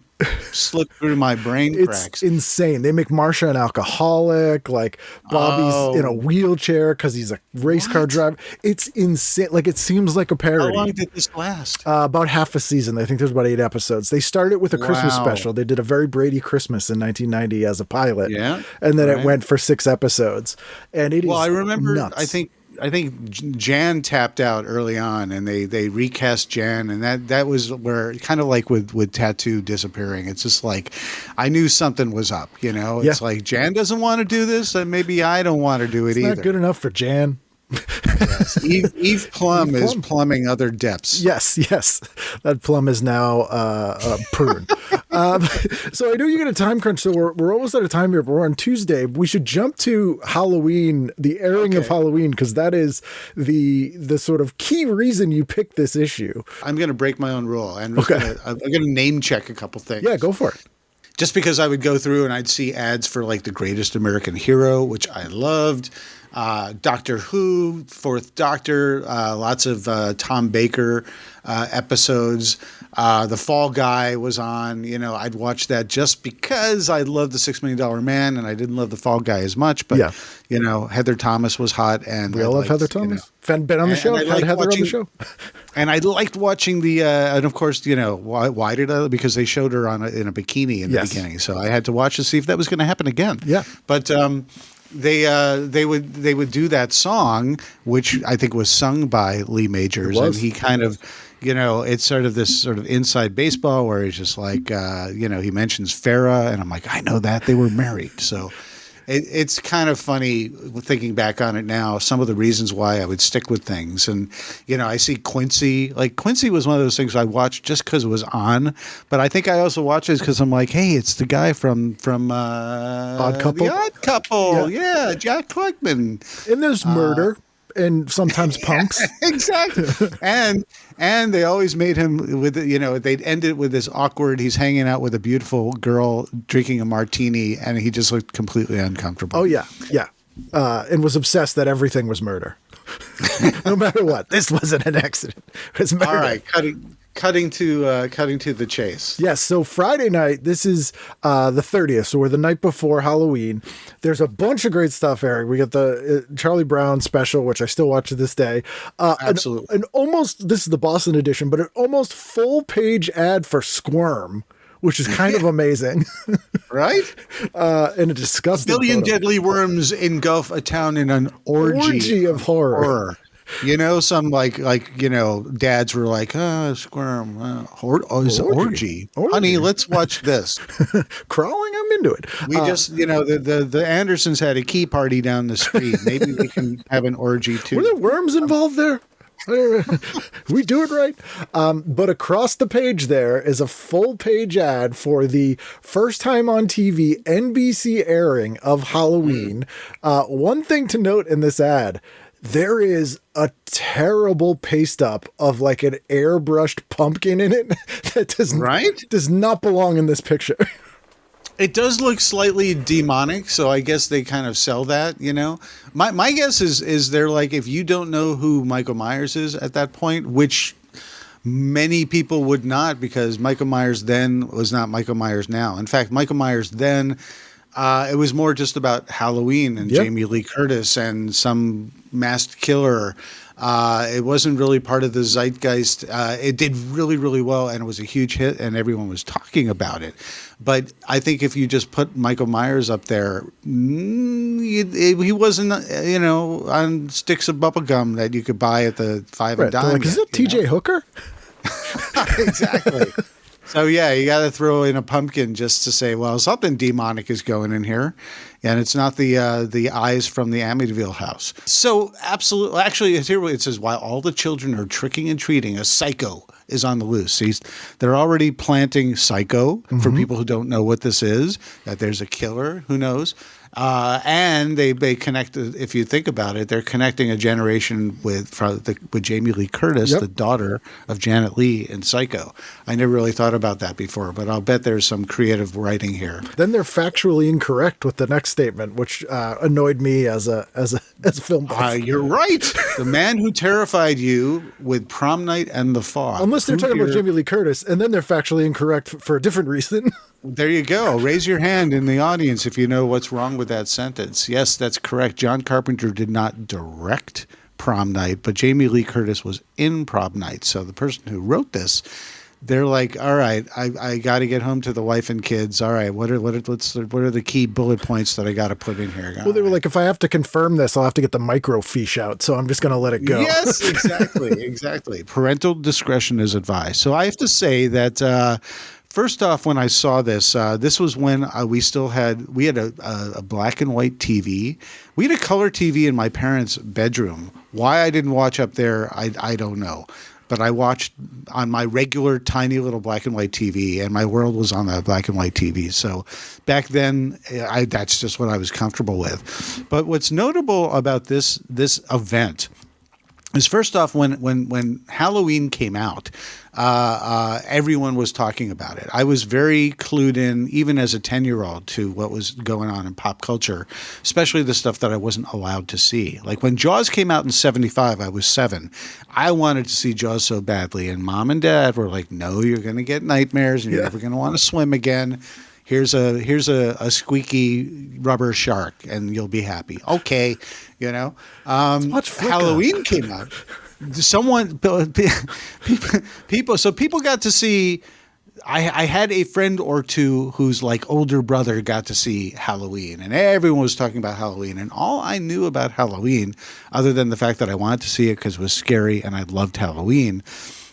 slipped through my brain cracks. It's insane. They make Marsha an alcoholic, like Bobby's in a wheelchair because he's a race car driver. It's insane. Like, it seems like a parody. How long did this last? About half a season. I think there's about 8 episodes. They started with a Christmas special. They did a very Brady Christmas in 1990 as a pilot. Yeah. And then it went for 6 episodes. And it is I remember, nuts. I think Jan tapped out early on, and they recast Jan, and that was where, kind of like with Tattoo disappearing, it's just like I knew something was up. It's like Jan doesn't want to do this, and maybe I don't want to do it either. Not good enough for Jan. Yes. Eve Plum is plumbing other depths. Yes. That plum is now a prune. So I know you get a time crunch, so we're almost out of time here, but we're on Tuesday. We should jump to Halloween, the airing of Halloween, because that is the sort of key reason you picked this issue. I'm going to break my own rule, and I'm going to name check a couple things. Yeah, go for it. Just because I would go through and I'd see ads for like The Greatest American Hero, which I loved. Doctor Who, Fourth Doctor, lots of Tom Baker episodes. The Fall Guy was on. I'd watch that just because I loved the $6 Million Man, and I didn't love the Fall Guy as much. But Heather Thomas was hot, and we all love Heather Thomas. Been on the show. Had Heather on the show. And I liked watching the, and of course, why did I? Because they showed her in a bikini in the beginning, so I had to watch to see if that was going to happen again. Yeah, but they would do that song, which I think was sung by Lee Majors, and he kind of, it's sort of this sort of inside baseball where he's just like, he mentions Farrah, and I'm like, I know that they were married, so. It's kind of funny thinking back on it now, some of the reasons why I would stick with things. And, I see Quincy. Like, Quincy was one of those things I watched just because it was on. But I think I also watched it because I'm like, hey, it's the guy from Odd Couple. The Odd Couple. Yeah, Jack Klugman. And there's murder. And sometimes punks. Exactly. And they always made him with, they'd end it with this awkward, he's hanging out with a beautiful girl drinking a martini, and he just looked completely uncomfortable. Oh, yeah. Yeah. And was obsessed that everything was murder. No matter what. This wasn't an accident. It was murder. All right. Cutting to the chase. Yes. So Friday night, this is the 30th. So we're the night before Halloween. There's a bunch of great stuff, Eric. We got the Charlie Brown special, which I still watch to this day. Absolutely. An almost, this is the Boston edition, but an almost full page ad for Squirm, which is kind of amazing. Right? And a disgusting Billion photo. deadly worms engulf a town in an orgy of horror. You know, some like dads were like, squirm, it's an orgy. Honey, let's watch this. Crawling, I'm into it. We just, the Andersons had a key party down the street. Maybe we can have an orgy too. Were there worms involved there? We do it right. But across the page there is a full page ad for the first time on TV NBC airing of Halloween. One thing to note in this ad, there is a terrible paste up of like an airbrushed pumpkin in it that does not belong in this picture. It does look slightly demonic, so I guess they kind of sell that, My guess is they're like, if you don't know who Michael Myers is at that point, which many people would not, because Michael Myers then was not Michael Myers now. In fact, Michael Myers then, it was more just about Halloween and Jamie Lee Curtis and some masked killer. It wasn't really part of the zeitgeist. It did really, really well, and it was a huge hit, and everyone was talking about it. But I think if you just put Michael Myers up there, he wasn't, on sticks of bubble gum that you could buy at the 5 and dime. Like, is it TJ Hooker? Exactly. So yeah, you got to throw in a pumpkin just to say, well, something demonic is going in here, and it's not the eyes from the Amnityville house. So absolutely, actually, here it says, while all the children are tricking and treating, a psycho is on the loose. They're already planting psycho for people who don't know what this is. That there's a killer, who knows. And they connect. If you think about it, they're connecting a generation with Jamie Lee Curtis, the daughter of Janet Leigh in Psycho. I never really thought about that before, but I'll bet there's some creative writing here. Then they're factually incorrect with the next statement, which annoyed me as a film buff. You're right. The man who terrified you with Prom Night and the Fog. Unless they're talking about Jamie Lee Curtis, and then they're factually incorrect for a different reason. There you go. Raise your hand in the audience if you know what's wrong with that sentence. Yes, that's correct. John Carpenter did not direct Prom Night, but Jamie Lee Curtis was in Prom Night. So the person who wrote this, they're like, all right, I got to get home to the wife and kids. All right, what are the key bullet points that I got to put in here? Well, they were like, if I have to confirm this, I'll have to get the microfiche out. So I'm just going to let it go. Yes, exactly. Parental discretion is advised. So I have to say that. First off, when I saw this, this was when we had a black and white TV. We had a color TV in my parents' bedroom. Why I didn't watch up there, I don't know. But I watched on my regular tiny little black and white TV, and my world was on that black and white TV. So back then, that's just what I was comfortable with. But what's notable about this event is, first off, when Halloween came out, everyone was talking about it. I was very clued in, even as a 10-year-old, to what was going on in pop culture, especially the stuff that I wasn't allowed to see. Like when Jaws came out in 1975, I was 7. I wanted to see Jaws so badly, and Mom and Dad were like, no, you're going to get nightmares, and you're never going to want to swim again. Here's a squeaky rubber shark, and you'll be happy. Okay, Halloween came out. People got to see. I had a friend or two whose older brother got to see Halloween, and everyone was talking about Halloween. And all I knew about Halloween, other than the fact that I wanted to see it because it was scary and I loved Halloween,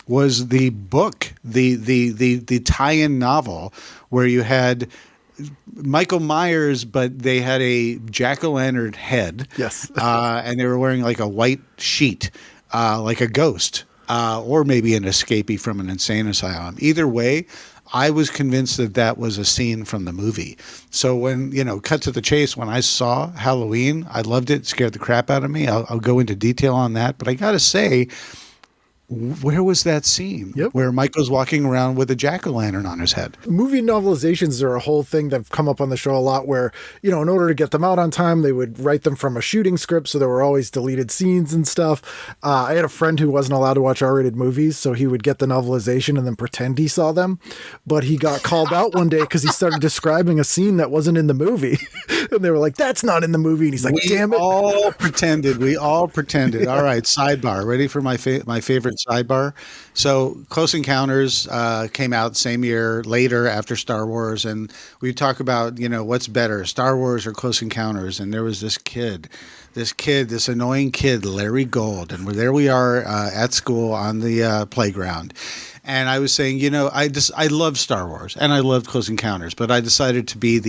was the book, the tie-in novel where you had Michael Myers, but they had a jack-o'-lantern head. Yes. And they were wearing like a white sheet, like a ghost, or maybe an escapee from an insane asylum. Either way, I was convinced that was a scene from the movie. So when, cut to the chase, when I saw Halloween, I loved it. It scared the crap out of me. I'll go into detail on that. But I got to say, where was that scene where Michael's walking around with a jack-o'-lantern on his head? Movie Novelizations are a whole thing that have come up on the show a lot where, in order to get them out on time, they would write them from a shooting script, so there were always deleted scenes and stuff. I had a friend who wasn't allowed to watch R-rated movies, so he would get the novelization and then pretend he saw them. But he got called out one day because he started describing a scene that wasn't in the movie. And they were like, that's not in the movie. And he's like, damn it. We all pretended. All right, sidebar. Ready for my favorite sidebar? So Close Encounters came out same year, later after Star Wars. And we talk about, what's better, Star Wars or Close Encounters? And there was this annoying kid, Larry Gold. And there we are at school on the playground. And I was saying, I love Star Wars and I love Close Encounters, but I decided to be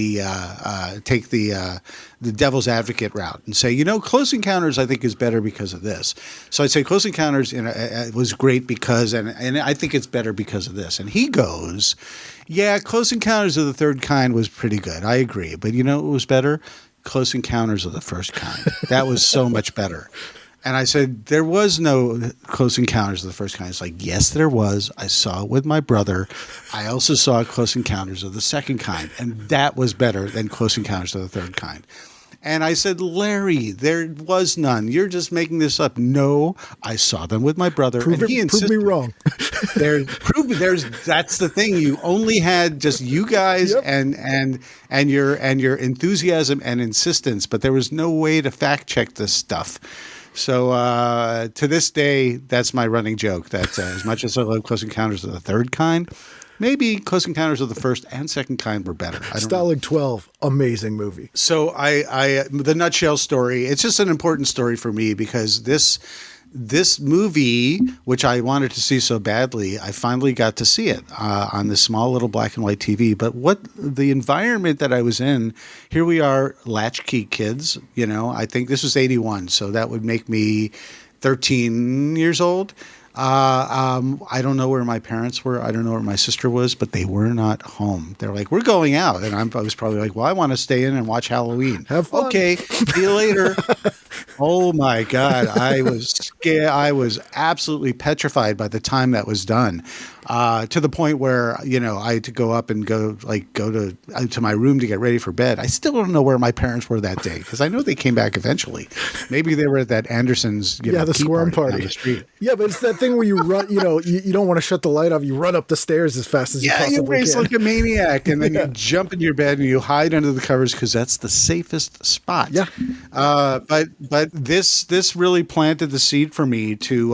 take the devil's advocate route and say, Close Encounters I think is better because of this. So I'd say Close Encounters was great because, and I think it's better because of this. And he goes, yeah, Close Encounters of the Third Kind was pretty good. I agree. But what was better? Close Encounters of the First Kind. That was so much better. And I said, there was no Close Encounters of the First Kind. It's like, yes, there was. I saw it with my brother. I also saw Close Encounters of the Second Kind. And that was better than Close Encounters of the Third Kind. And I said, Larry, there was none. You're just making this up. No, I saw them with my brother. Prove me wrong. That's the thing. You only had just you guys and your enthusiasm and insistence, but there was no way to fact check this stuff. So to this day, that's my running joke. That as much as I love Close Encounters of the Third Kind, maybe Close Encounters of the First and Second Kind were better. Stalag 12, amazing movie. So the nutshell story, it's just an important story for me because this movie, which I wanted to see so badly, I finally got to see it on this small little black and white TV. But what the environment that I was in, here we are, latchkey kids, I think this was 81. So that would make me 13 years old. I don't know where my parents were. I don't know where my sister was, but they were not home. They're like, we're going out. And I was probably like, well, I want to stay in and watch Halloween. Have fun. Okay, see you later. Oh my God. I was scared. I was absolutely petrified by the time that was done. To the point where, I had to go up and go to my room to get ready for bed. I still don't know where my parents were that day because I know they came back eventually. Maybe they were at that Anderson's, the squirm party down the street. Yeah, but it's that thing where you run, you don't want to shut the light off. You run up the stairs as fast as you possibly can. You race like a maniac, and then you jump in your bed and you hide under the covers because that's the safest spot. Yeah. But this really planted the seed for me to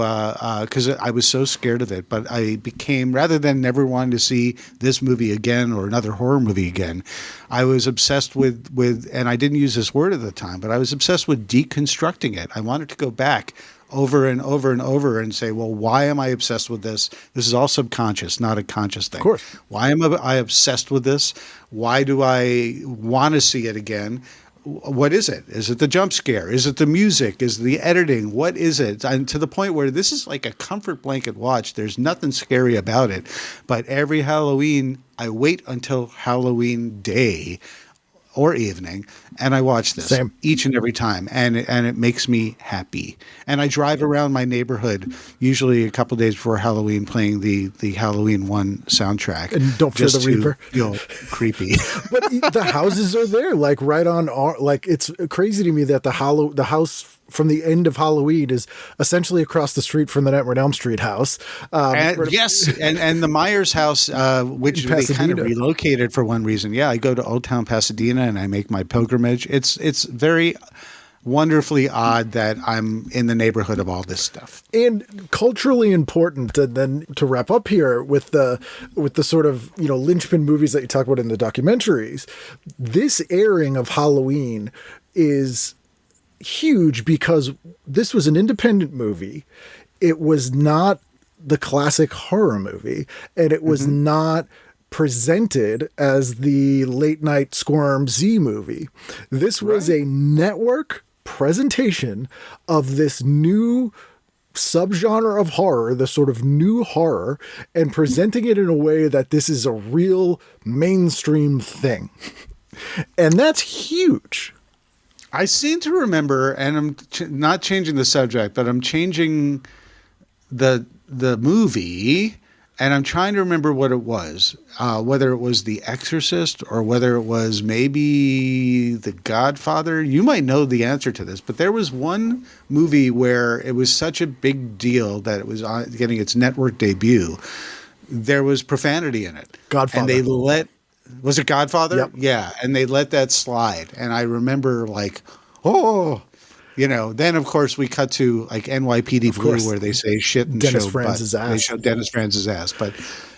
because I was so scared of it, but I became, rather than never wanting to see this movie again or another horror movie again, I was obsessed with, and I didn't use this word at the time, but I was obsessed with deconstructing it. I wanted to go back over and over and over and say, well, why am I obsessed with this? This is all subconscious, not a conscious thing. Of course. Why am I obsessed with this? Why do I want to see it again? What is it? Is it the jump scare? Is it the music? Is it the editing? What is it? And to the point where this is like a comfort blanket watch. There's nothing scary about it. But every Halloween, I wait until Halloween day or evening, and I watch this each and every time, and it makes me happy. And I drive around my neighborhood, usually a couple of days before Halloween, playing the Halloween 1 soundtrack. And don't fear the Reaper. Feel creepy. But the houses are there, like right on. It's crazy to me that the house from the end of Halloween is essentially across the street from the Nightmare on Elm Street house. Yes, and the Myers house, which they kind of relocated for one reason. Yeah, I go to Old Town Pasadena and I make my pilgrimage. It's very wonderfully odd that I'm in the neighborhood of all this stuff. And culturally important. And then to wrap up here with the sort of, linchpin movies that you talk about in the documentaries, this airing of Halloween is huge because this was an independent movie. It was not the classic horror movie, and it was not presented as the late night Squirm Z movie. This was a network presentation of this new subgenre of horror, the sort of new horror, and presenting it in a way that this is a real mainstream thing. And that's huge. I seem to remember, and I'm not changing the subject, but I'm changing the movie, and I'm trying to remember what it was, whether it was The Exorcist or whether it was maybe The Godfather. You might know the answer to this, but there was one movie where it was such a big deal that it was getting its network debut. There was profanity in it. Godfather. And they let Was it Godfather? Yep. Yeah, and they let that slide, and I remember like, oh, Then of course we cut to like NYPD Blue where they say shit and Dennis show Franz's butt. ass. They show Dennis Franz's ass, but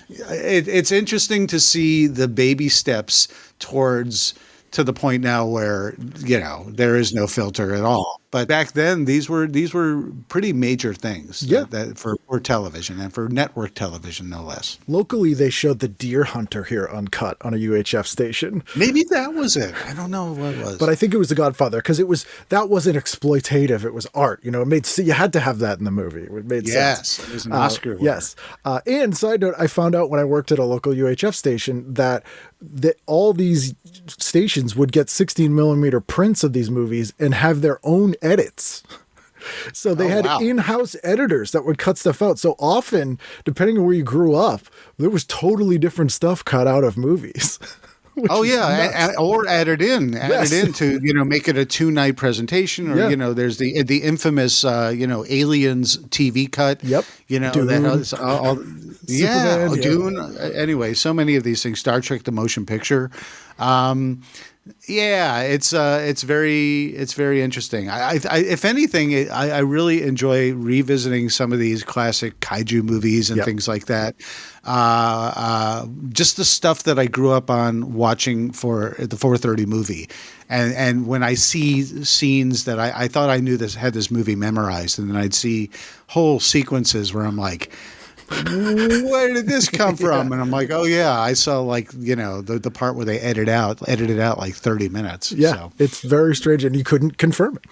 it's interesting to see the baby steps to the point now where there is no filter at all. But back then, these were pretty major things that for television and for network television, no less. Locally, they showed The Deer Hunter here uncut on a UHF station. Maybe that was it. I don't know what it was. But I think it was The Godfather because that wasn't exploitative. It was art. You had to have that in the movie. It made sense. Yes, it was an Oscar winner. Yes. And side note, I found out when I worked at a local UHF station that all these stations would get 16 millimeter prints of these movies and have their own edits. So they had in-house editors that would cut stuff out. So often, depending on where you grew up, there was totally different stuff cut out of movies. Or added in to make it a 2-night presentation, or there's the infamous Aliens TV cut. Yep. Dune. Dune. Anyway, so many of these things. Star Trek: The Motion Picture. It's very interesting. I if anything, I really enjoy revisiting some of these classic kaiju movies and things like that. Just the stuff that I grew up on watching for the 4:30 movie. And when I see scenes that I thought I had this movie memorized, and then I'd see whole sequences where I'm like, where did this come from? And I'm like, oh yeah, I saw the part where they edited out like 30 minutes. Yeah, so. It's very strange, and you couldn't confirm it.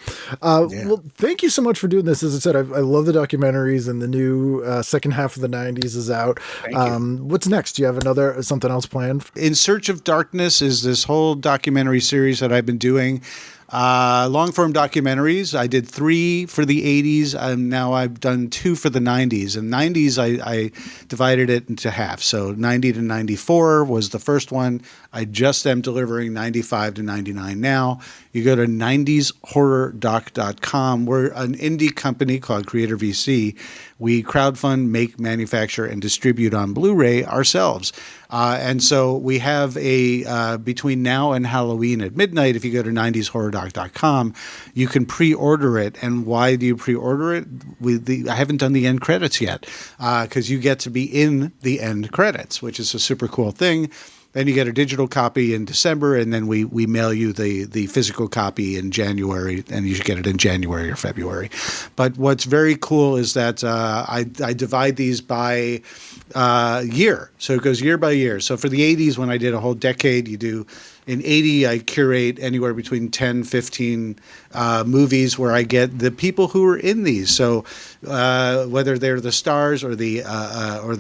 Well, thank you so much for doing this. As I said, I love the documentaries, and the new second half of the 90s is out. What's next? Do you have something else planned? In Search of Darkness is this whole documentary series that I've been doing. Long-form documentaries. I did 3 for the 80s, and now I've done 2 for the 90s. And 90s, I divided it into half. So 90 to 94 was the first one. I just am delivering 95 to 99 now. You go to 90shorrordoc.com. We're an indie company called Creator VC. We crowdfund, make, manufacture, and distribute on Blu-ray ourselves. And so we have between now and Halloween at midnight, if you go to 90shorrordoc.com, you can pre-order it. And why do you pre-order it? I haven't done the end credits yet, because you get to be in the end credits, which is a super cool thing. Then you get a digital copy in December, and then we mail you the physical copy in January, and you should get it in January or February. But what's very cool is that I divide these by year. So it goes year by year. So for the 80s, when I did a whole decade, you do in 80, I curate anywhere between 10, 15 movies where I get the people who are in these. So whether they're the stars or the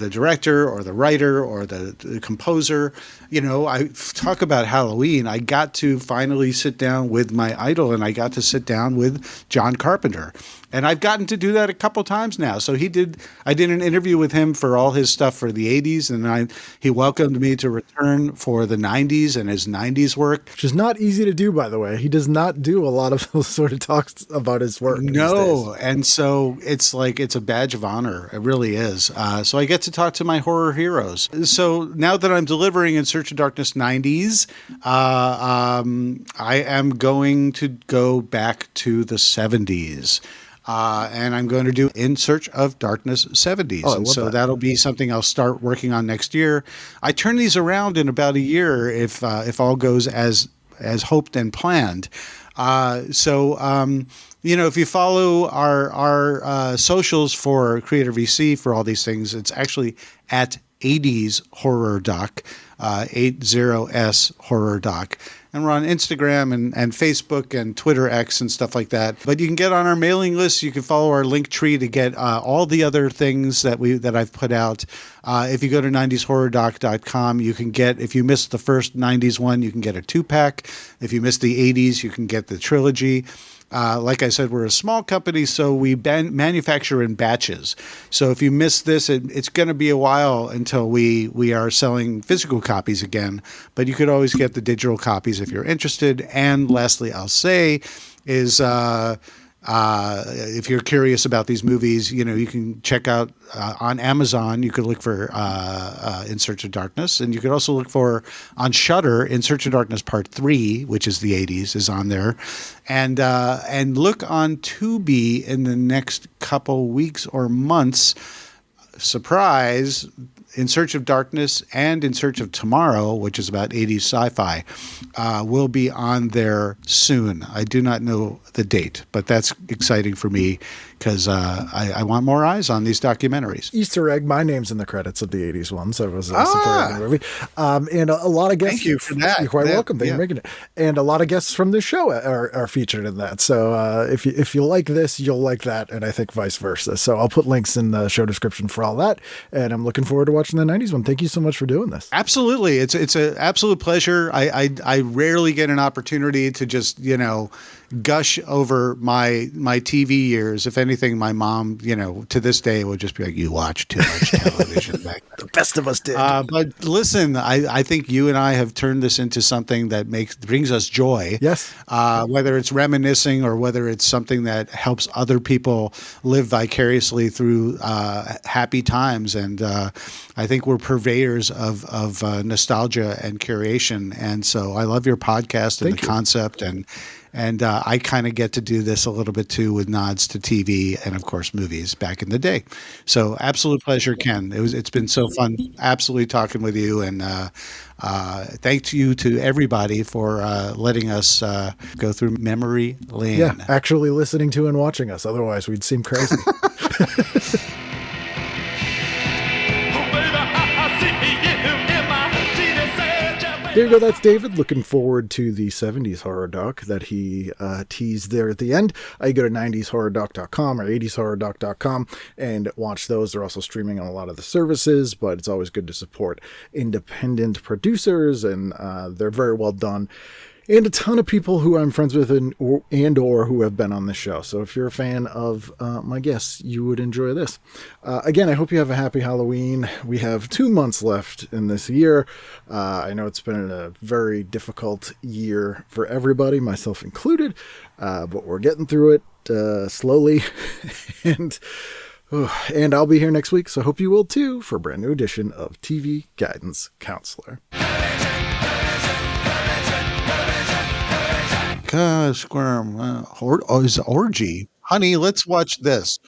director or the writer or the composer, I talk about Halloween. I got to finally sit down with my idol, and I got to sit down with John Carpenter. And I've gotten to do that a couple times now. So I did an interview with him for all his stuff for the 80s, and he welcomed me to return for the 90s and his 90s work. Which is not easy to do, by the way. He does not do a lot of those sort of talks about his work. No, and so it's a badge of honor. It really is. So I get to talk to my horror heroes. So now that I'm delivering In Search of Darkness 90s, I am going to go back to the 70s. And I'm going to do In Search of Darkness 70s. And so that'll be something I'll start working on next year. I turn these around in about a year if all goes as hoped and planned. If you follow our socials for Creator VC for all these things, it's actually at 80s Horror Doc, 80s Horror Doc. And we're on Instagram and Facebook and Twitter X and stuff like that. But you can get on our mailing list. You can follow our link tree to get all the other things that I've put out. If you go to 90shorrordoc.com, you can get, if you missed the first 90s one, you can get a 2-pack. If you missed the 80s, you can get the trilogy. Like I said, we're a small company, so we manufacture in batches. So if you miss this, it's going to be a while until we are selling physical copies again. But you could always get the digital copies if you're interested. And lastly, I'll say is if you're curious about these movies, you can check out on Amazon. You could look for In Search of Darkness, and you could also look for on Shudder In Search of Darkness Part 3, which is the 80s, is on there, and look on Tubi in the next couple weeks or months. Surprise, In Search of Darkness and In Search of Tomorrow, which is about 80s sci-fi, will be on there soon. I do not know the date, but that's exciting for me because I want more eyes on these documentaries. Easter egg, my name's in the credits of the 80s ones. I was supporting the movie. And a lot of guests. Thank you for that. You're quite welcome. Thank you Yeah. for making it. And a lot of guests from this show are featured in that. So if you like this, you'll like that. And I think vice versa. So I'll put links in the show description for all that. And I'm looking forward to watching the 90s one. Thank you so much for doing this. Absolutely. It's an absolute pleasure. I rarely get an opportunity to just, gush over my TV years. If anything, my mom, to this day would just be like, you watch too much television back then. The best of us did. But listen, I think you and I have turned this into something that brings us joy. Yes. Whether it's reminiscing or whether it's something that helps other people live vicariously through happy times. And I think we're purveyors of nostalgia and curation. And so I love your podcast and Thank you. concept. And I kind of get to do this a little bit too with nods to TV and, of course, movies back in the day. So absolute pleasure, Ken. It's been so fun absolutely talking with you. And thank you to everybody for letting us go through memory lane. Yeah, actually listening to and watching us. Otherwise, we'd seem crazy. There you go. That's David. Looking forward to the 70s horror doc that he teased there at the end. You go to 90shorrordoc.com or 80shorrordoc.com and watch those. They're also streaming on a lot of the services, but it's always good to support independent producers, and they're very well done. And a ton of people who I'm friends with and or who have been on the show. So if you're a fan of my guests, you would enjoy this. Again, I hope you have a happy Halloween. We have 2 months left in this year. I know it's been a very difficult year for everybody, myself included, but we're getting through it slowly. and I'll be here next week, so I hope you will too, for a brand new edition of TV Guidance Counselor. Squirm. Is orgy. Honey, let's watch this.